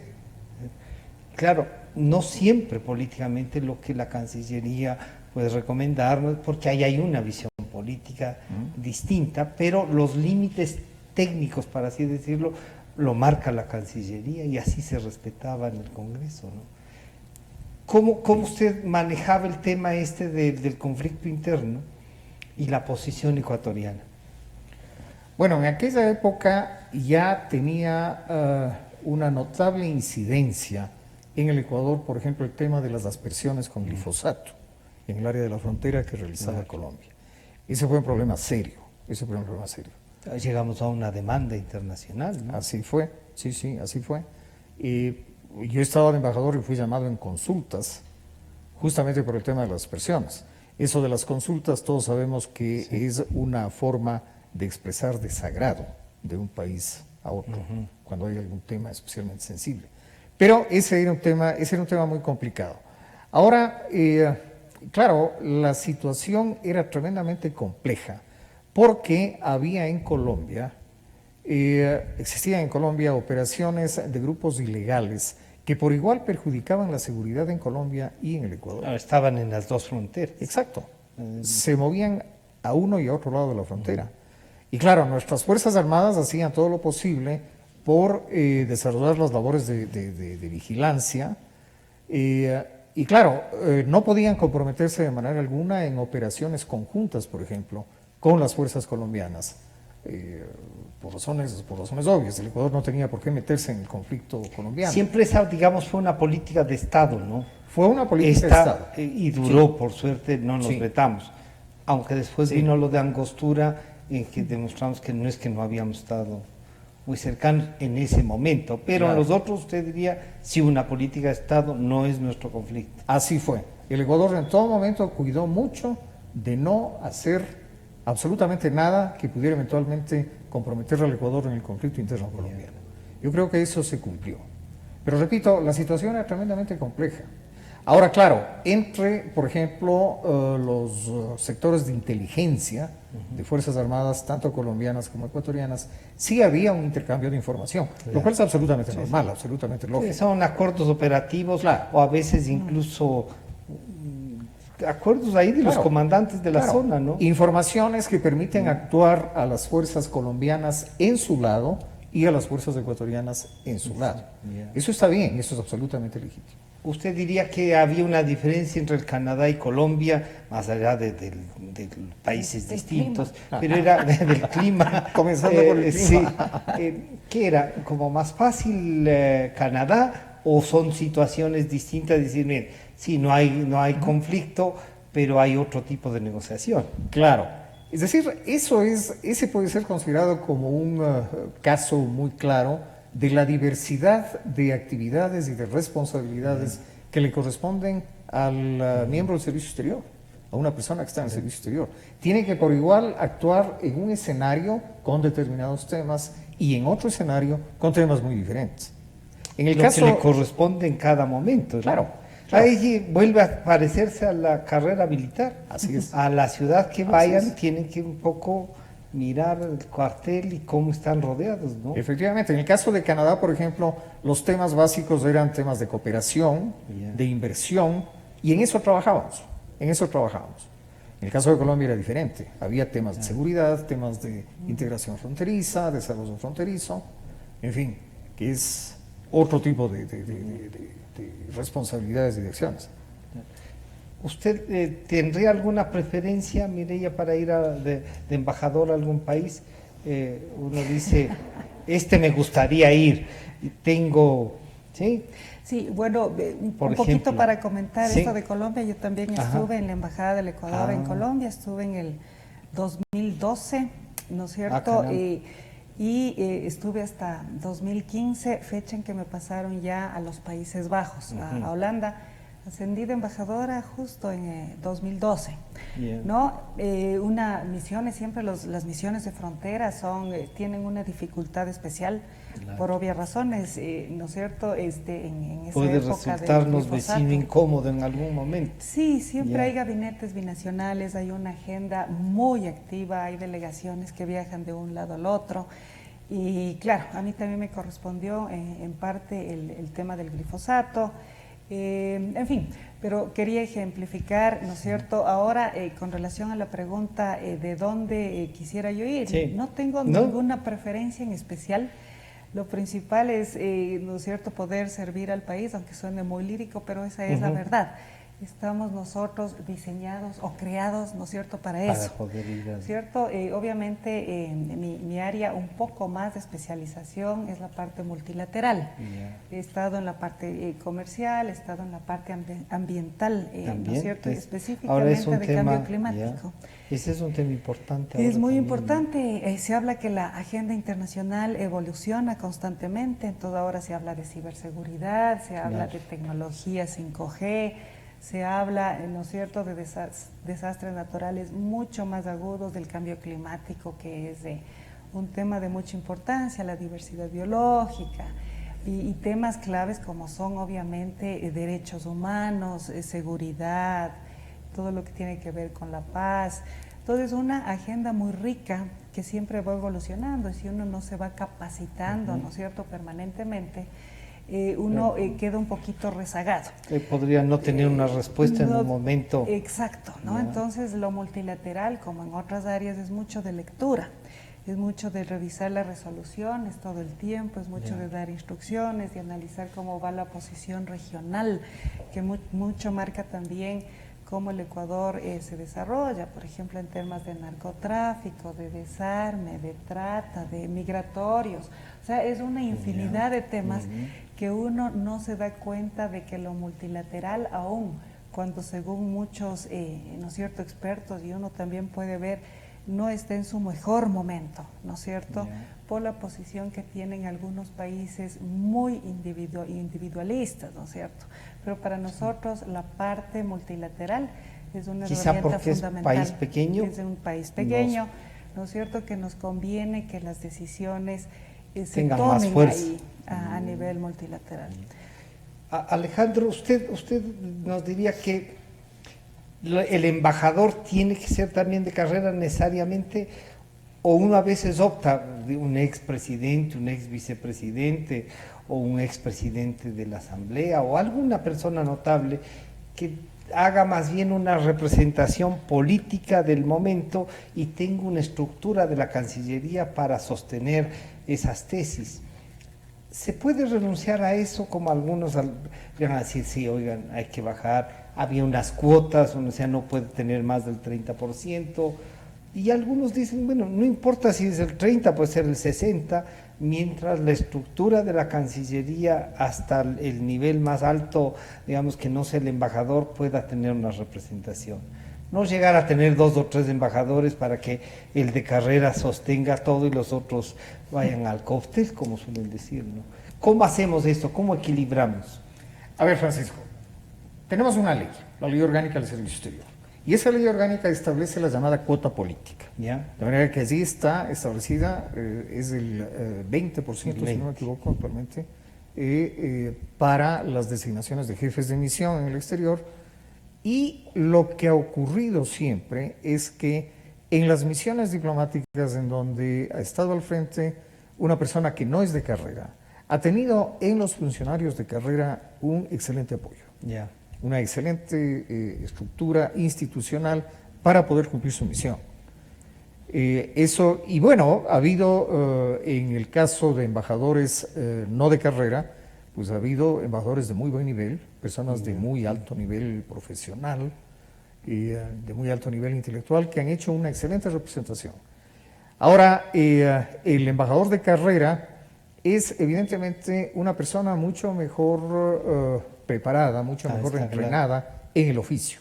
Claro, no siempre políticamente lo que la Cancillería puede recomendarnos, porque ahí hay una visión política distinta, pero los límites técnicos, para así decirlo, lo marca la Cancillería y así se respetaba en el Congreso, ¿no? ¿Cómo usted manejaba el tema este del conflicto interno y la posición ecuatoriana? Bueno, en aquella época ya tenía una notable incidencia en el Ecuador, por ejemplo, el tema de las aspersiones con glifosato en el área de la frontera que realizaba Colombia. Ese fue un problema serio, Llegamos a una demanda internacional, ¿no? Así fue, sí, así fue. Yo estaba de embajador y fui llamado en consultas justamente por el tema de las aspersiones. Eso de las consultas todos sabemos que es una forma de expresar desagrado de un país a otro, cuando hay algún tema especialmente sensible. Pero ese era un tema muy complicado. Ahora, claro, la situación era tremendamente compleja porque había en Colombia, existían en Colombia operaciones de grupos ilegales que por igual perjudicaban la seguridad en Colombia y en el Ecuador. Estaban en las dos fronteras. Exacto. Se movían a uno y a otro lado de la frontera. Y claro, nuestras Fuerzas Armadas hacían todo lo posible por desarrollar las labores de vigilancia y claro, no podían comprometerse de manera alguna en operaciones conjuntas, por ejemplo, con las fuerzas colombianas, por razones obvias. El Ecuador no tenía por qué meterse en el conflicto colombiano. Siempre esa, digamos, fue una política de Estado, ¿no? Fue una política de Estado. Y duró, por suerte, no nos vetamos. Aunque después vino lo de Angostura, en que demostramos que no es que no habíamos estado muy cercanos en ese momento, pero nosotros, usted diría, si una política de Estado no es nuestro conflicto. Así fue. El Ecuador en todo momento cuidó mucho de no hacer absolutamente nada que pudiera eventualmente comprometer al Ecuador en el conflicto interno colombiano. Yo creo que eso se cumplió. Pero repito, la situación era tremendamente compleja. Ahora, claro, entre, por ejemplo, los sectores de inteligencia de Fuerzas Armadas, tanto colombianas como ecuatorianas, sí había un intercambio de información, lo cual es absolutamente normal, absolutamente lógico. Son acuerdos operativos o a veces incluso acuerdos ahí de los comandantes de la zona, ¿no? Informaciones que permiten actuar a las fuerzas colombianas en su lado y a las fuerzas ecuatorianas en su lado. Eso está bien, eso es absolutamente legítimo. ¿Usted diría que había una diferencia entre el Canadá y Colombia, más allá de países distintos, pero era del clima? Comenzando por el clima. Sí. ¿Qué era? ¿Como más fácil Canadá o son situaciones distintas, decir, miren, sí, no hay conflicto, pero hay otro tipo de negociación. Claro. Es decir, ese puede ser considerado como un caso muy claro de la diversidad de actividades y de responsabilidades que le corresponden al miembro del servicio exterior, a una persona que está en el servicio exterior. Tiene que por igual actuar en un escenario con determinados temas y en otro escenario con temas muy diferentes. En el Lo caso que le corresponde en cada momento, ¿no? Claro. Ahí vuelve a parecerse a la carrera militar. Así es. A la ciudad que vayan, tienen que un poco mirar el cuartel y cómo están rodeados, ¿no? Efectivamente, en el caso de Canadá, por ejemplo, los temas básicos eran temas de cooperación, de inversión, y en eso trabajábamos, En el caso de Colombia era diferente, había temas de seguridad, temas de integración fronteriza, desarrollo fronterizo, en fin, que es otro tipo de responsabilidades y direcciones. ¿Usted tendría alguna preferencia, Mireya, para ir de embajador a algún país? Uno dice, me gustaría ir, tengo, ¿sí? Sí, bueno, Por un poquito ejemplo, para comentar sí. esto de Colombia, yo también estuve en la Embajada del Ecuador en Colombia, estuve en el 2012, ¿no es cierto? Estuve hasta 2015, fecha en que me pasaron ya a los Países Bajos, a Holanda. Ascendí de embajadora justo en 2012, ¿no? Una misión, siempre las misiones de frontera tienen una dificultad especial, por obvias razones, ¿no es cierto? En esa Puede época resultarnos vecino incómodo en algún momento. Sí, siempre hay gabinetes binacionales, hay una agenda muy activa, hay delegaciones que viajan de un lado al otro. Y claro, a mí también me correspondió en parte el tema del glifosato. En fin, pero quería ejemplificar, ¿no es cierto? Ahora, con relación a la pregunta de dónde quisiera yo ir, no tengo ninguna preferencia en especial. Lo principal es, ¿no es cierto?, poder servir al país, aunque suene muy lírico, pero esa es la verdad. Estamos nosotros diseñados o creados, ¿no es cierto?, para eso, ¿cierto? Obviamente mi área un poco más de especialización es la parte multilateral. He estado en la parte comercial, he estado en la parte ambiental, ¿no es cierto?, específicamente de cambio climático. Ese es un tema importante. Es muy importante. Se habla que la agenda internacional evoluciona constantemente, entonces ahora se habla de ciberseguridad, se habla de tecnología 5G, se habla, ¿no es cierto?, de desastres naturales mucho más agudos, del cambio climático, que es un tema de mucha importancia, la diversidad biológica, y temas claves como son obviamente derechos humanos, seguridad, todo lo que tiene que ver con la paz. Entonces, una agenda muy rica que siempre va evolucionando, y si uno no se va capacitando, ¿no es cierto?, permanentemente, uno queda un poquito rezagado. Podría no tener una respuesta en un momento. Exacto, ¿no? Entonces, lo multilateral, como en otras áreas, es mucho de lectura, es mucho de revisar las resoluciones todo el tiempo, es mucho de dar instrucciones, de analizar cómo va la posición regional, que mucho marca también cómo el Ecuador se desarrolla, por ejemplo, en temas de narcotráfico, de desarme, de trata, de migratorios. O sea, es una infinidad de temas que uno no se da cuenta de que lo multilateral aún, cuando según muchos, ¿no es cierto?, expertos, y uno también puede ver, no está en su mejor momento, ¿no es cierto?, por la posición que tienen algunos países muy individualistas, ¿no es cierto? Pero para nosotros la parte multilateral es una herramienta fundamental. ¿Es país pequeño? Es un país pequeño, ¿no es cierto?, que nos conviene que las decisiones se tomen ahí a nivel multilateral. Alejandro, usted nos diría que el embajador tiene que ser también de carrera necesariamente, o uno a veces opta de un expresidente, un ex vicepresidente o un expresidente de la Asamblea o alguna persona notable que haga más bien una representación política del momento y tenga una estructura de la Cancillería para sostener esas tesis. ¿Se puede renunciar a eso, como algunos van a decir, sí, oigan, hay que bajar, había unas cuotas, uno decía no puede tener más del 30%, Y algunos dicen, bueno, no importa si es el 30, puede ser el 60, mientras la estructura de la Cancillería hasta el nivel más alto, digamos que no sea el embajador, pueda tener una representación. No llegar a tener 2 o 3 embajadores para que el de carrera sostenga todo y los otros vayan al cóctel, como suelen decir, ¿no? ¿Cómo hacemos esto? ¿Cómo equilibramos? A ver, Francisco, tenemos una ley, la Ley Orgánica del Servicio Exterior. Y esa ley orgánica establece la llamada cuota política. ¿Ya? De manera que allí está establecida, es el 20%, si no me equivoco actualmente, para las designaciones de jefes de misión en el exterior. Y lo que ha ocurrido siempre es que en las misiones diplomáticas en donde ha estado al frente una persona que no es de carrera, ha tenido en los funcionarios de carrera un excelente apoyo. Ya. Una excelente estructura institucional para poder cumplir su misión. Eso, y bueno, ha habido en el caso de embajadores no de carrera, pues ha habido embajadores de muy buen nivel, personas de muy alto nivel profesional y de muy alto nivel intelectual que han hecho una excelente representación. Ahora, el embajador de carrera es evidentemente una persona mucho mejor preparada, mucho mejor entrenada en el oficio.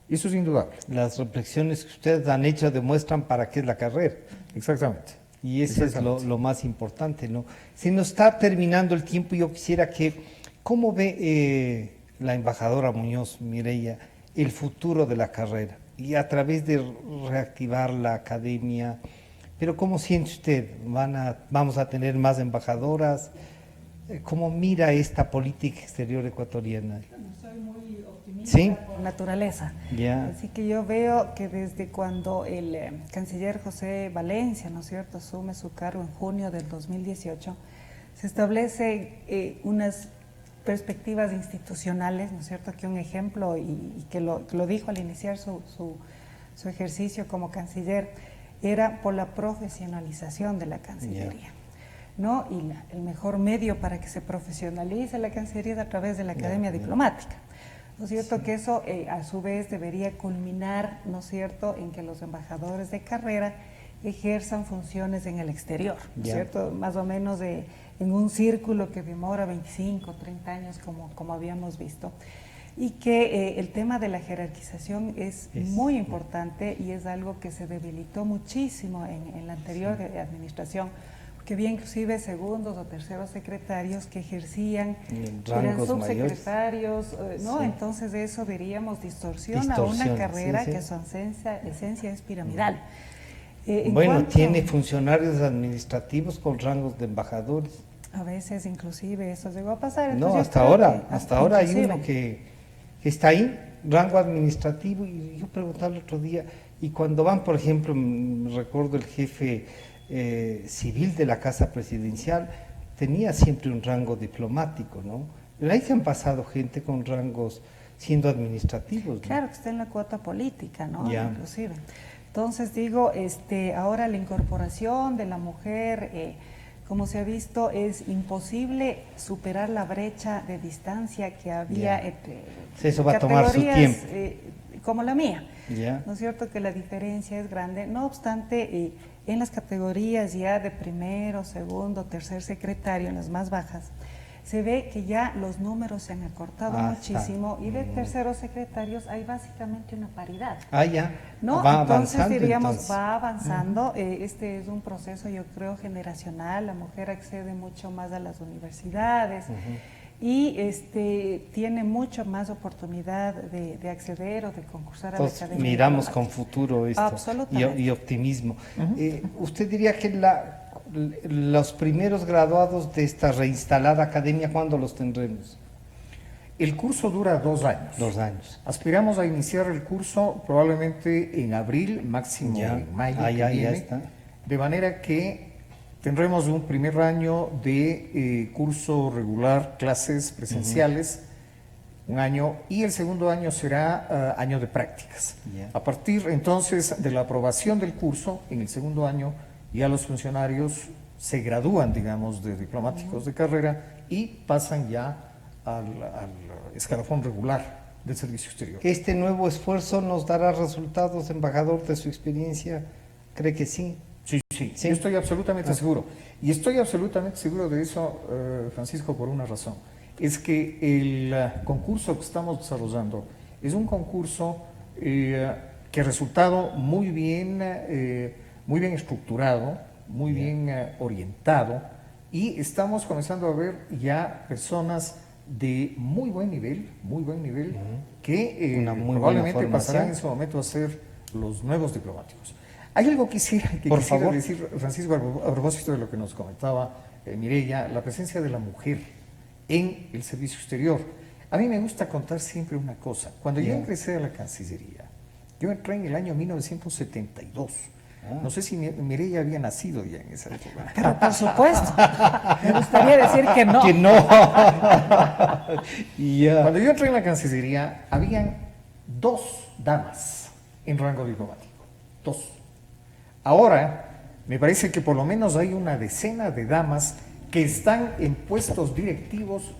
Eso es indudable. Las reflexiones que ustedes han hecho demuestran para qué es la carrera. Exactamente. Y eso es lo más importante, ¿no? Se nos está terminando el tiempo y yo quisiera que, ¿cómo ve la embajadora Muñoz, Mireia, el futuro de la carrera? Y a través de reactivar la academia, pero ¿cómo siente usted? ¿Vamos a tener más embajadoras? ¿Cómo mira esta política exterior ecuatoriana? Soy muy optimista, ¿sí?, por naturaleza. Yeah. Así que yo veo que desde cuando el canciller José Valencia, ¿no es cierto?, asume su cargo en junio del 2018, se establece unas perspectivas institucionales, ¿no es cierto?, que un ejemplo, y que lo dijo al iniciar su ejercicio como canciller, era por la profesionalización de la Cancillería. Yeah. ¿No? Y el mejor medio para que se profesionalice la Cancillería es a través de la Academia Diplomática. ¿No es cierto? Sí. Que eso a su vez debería culminar, ¿no es cierto?, en que los embajadores de carrera ejerzan funciones en el exterior, ¿no es cierto? Más o menos en un círculo que demora 25, 30 años como habíamos visto. Y que el tema de la jerarquización es muy importante y es algo que se debilitó muchísimo en la anterior administración, que había inclusive segundos o terceros secretarios que ejercían, eran subsecretarios, ¿no? Sí. Entonces eso diríamos distorsiona una carrera que su esencia es piramidal. Bueno, tiene funcionarios administrativos con rangos de embajadores. A veces inclusive eso llegó a pasar. Entonces, no, hasta ahora hay uno que está ahí, rango administrativo, y yo preguntaba el otro día, y cuando van, por ejemplo, recuerdo el jefe civil de la Casa Presidencial, tenía siempre un rango diplomático, ¿no? Pero ahí se han pasado gente con rangos siendo administrativos, ¿no? Claro, que está en la cuota política, ¿no? Inclusive. Entonces digo, ahora la incorporación de la mujer, como se ha visto, es imposible superar la brecha de distancia que había entre eso va a tomar su tiempo. Como la mía, ¿no es cierto?, que la diferencia es grande. No obstante, en las categorías ya de primero, segundo, tercer secretario, en las más bajas, se ve que ya los números se han acortado muchísimo y de terceros secretarios hay básicamente una paridad. ¿No? Va entonces avanzando, diríamos, va avanzando. Este es un proceso, yo creo, generacional. La mujer accede mucho más a las universidades y tiene mucho más oportunidad de acceder o de concursar a la academia. Miramos con futuro esto y optimismo. ¿Usted diría que los primeros graduados de esta reinstalada academia, ¿cuándo los tendremos? El curso dura 2 años. 2 años. Aspiramos a iniciar el curso probablemente en abril, máximo en mayo. Ya está. De manera que tendremos un primer año de curso regular, clases presenciales, un año, y el segundo año será año de prácticas. A partir entonces de la aprobación del curso, en el segundo año ya los funcionarios se gradúan, digamos, de diplomáticos de carrera y pasan ya al escalafón regular del servicio exterior. ¿Este nuevo esfuerzo nos dará resultados, embajador, de su experiencia? ¿Cree que sí? Sí, yo estoy absolutamente seguro. Y estoy absolutamente seguro de eso, Francisco, por una razón. Es que el concurso que estamos desarrollando es un concurso que ha resultado muy bien estructurado, muy bien orientado, y estamos comenzando a ver ya personas de muy buen nivel, que probablemente pasarán en su momento a ser los nuevos diplomáticos. Hay algo que quisiera decir, Francisco, a propósito de lo que nos comentaba Mireya, la presencia de la mujer en el servicio exterior. A mí me gusta contar siempre una cosa. Cuando yo ingresé a la Cancillería, yo entré en el año 1972. No sé si Mireya había nacido ya en esa época. Pero por supuesto, me gustaría decir que no. Que no. Cuando yo entré en la Cancillería, habían 2 damas en rango diplomático. 2. Ahora, me parece que por lo menos hay una decena de damas que están en puestos directivos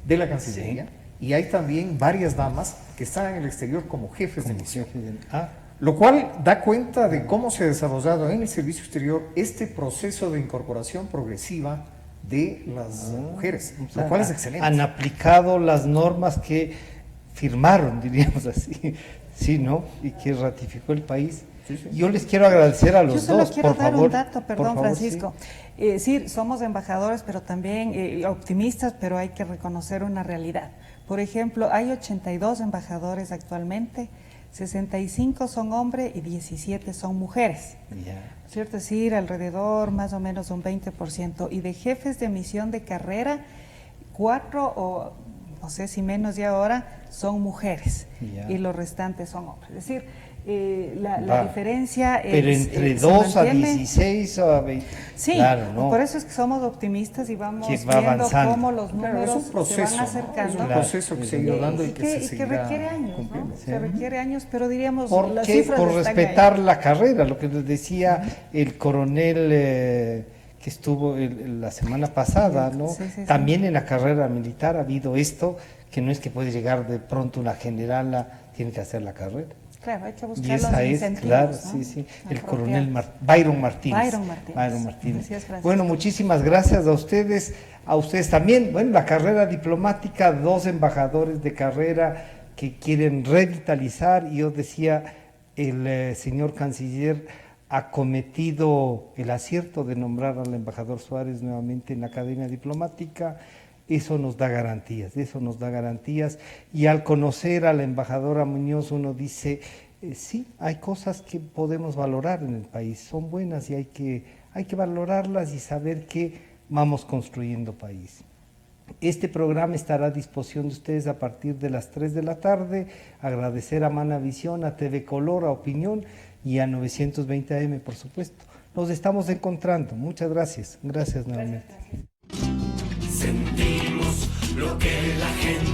de la Cancillería, y hay también varias damas que están en el exterior como jefes de misión. Lo cual da cuenta de cómo se ha desarrollado en el servicio exterior este proceso de incorporación progresiva de las mujeres, lo cual es excelente. Han aplicado las normas que firmaron, diríamos así, sí, ¿no? Y que ratificó el país. Yo les quiero agradecer a los dos, por favor. Yo solo quiero dar un dato, perdón, Francisco. Sí, somos embajadores, pero también optimistas, pero hay que reconocer una realidad. Por ejemplo, hay 82 embajadores actualmente, 65 son hombres y 17 son mujeres. ¿Cierto? Es decir, alrededor más o menos un 20%. Y de jefes de misión de carrera, 4 o no sé si menos ya ahora son mujeres y los restantes son hombres. Es decir, la diferencia pero entre 2 a 16 o a 20. Sí, claro, ¿no? Por eso es que somos optimistas y vamos viendo avanzando. Cómo los números es un proceso, se van acercando. Es un proceso que se ha ido dando y que que requiere años, ¿no? Se requiere años, pero diríamos las cifras por respetar la carrera, lo que nos decía el coronel que estuvo la semana pasada, ¿no? También en la carrera militar ha habido esto, que no es que puede llegar de pronto una generala, tiene que hacer la carrera. Claro, hay que buscar y esa los es, incentivos, claro, ¿no? El coronel Byron Martínez. Bueno, muchísimas gracias a ustedes también. Bueno, la carrera diplomática, 2 embajadores de carrera que quieren revitalizar, y yo decía, el señor canciller ha cometido el acierto de nombrar al embajador Suárez nuevamente en la Academia Diplomática. Eso nos da garantías, y al conocer a la embajadora Muñoz uno dice, sí, hay cosas que podemos valorar en el país, son buenas y hay que valorarlas y saber que vamos construyendo país. Este programa estará a disposición de ustedes a partir de las 3 de la tarde, agradecer a Manavisión, a TV Color, a Opinión y a 920 AM, por supuesto. Nos estamos encontrando, muchas gracias nuevamente. Sentimos lo que la gente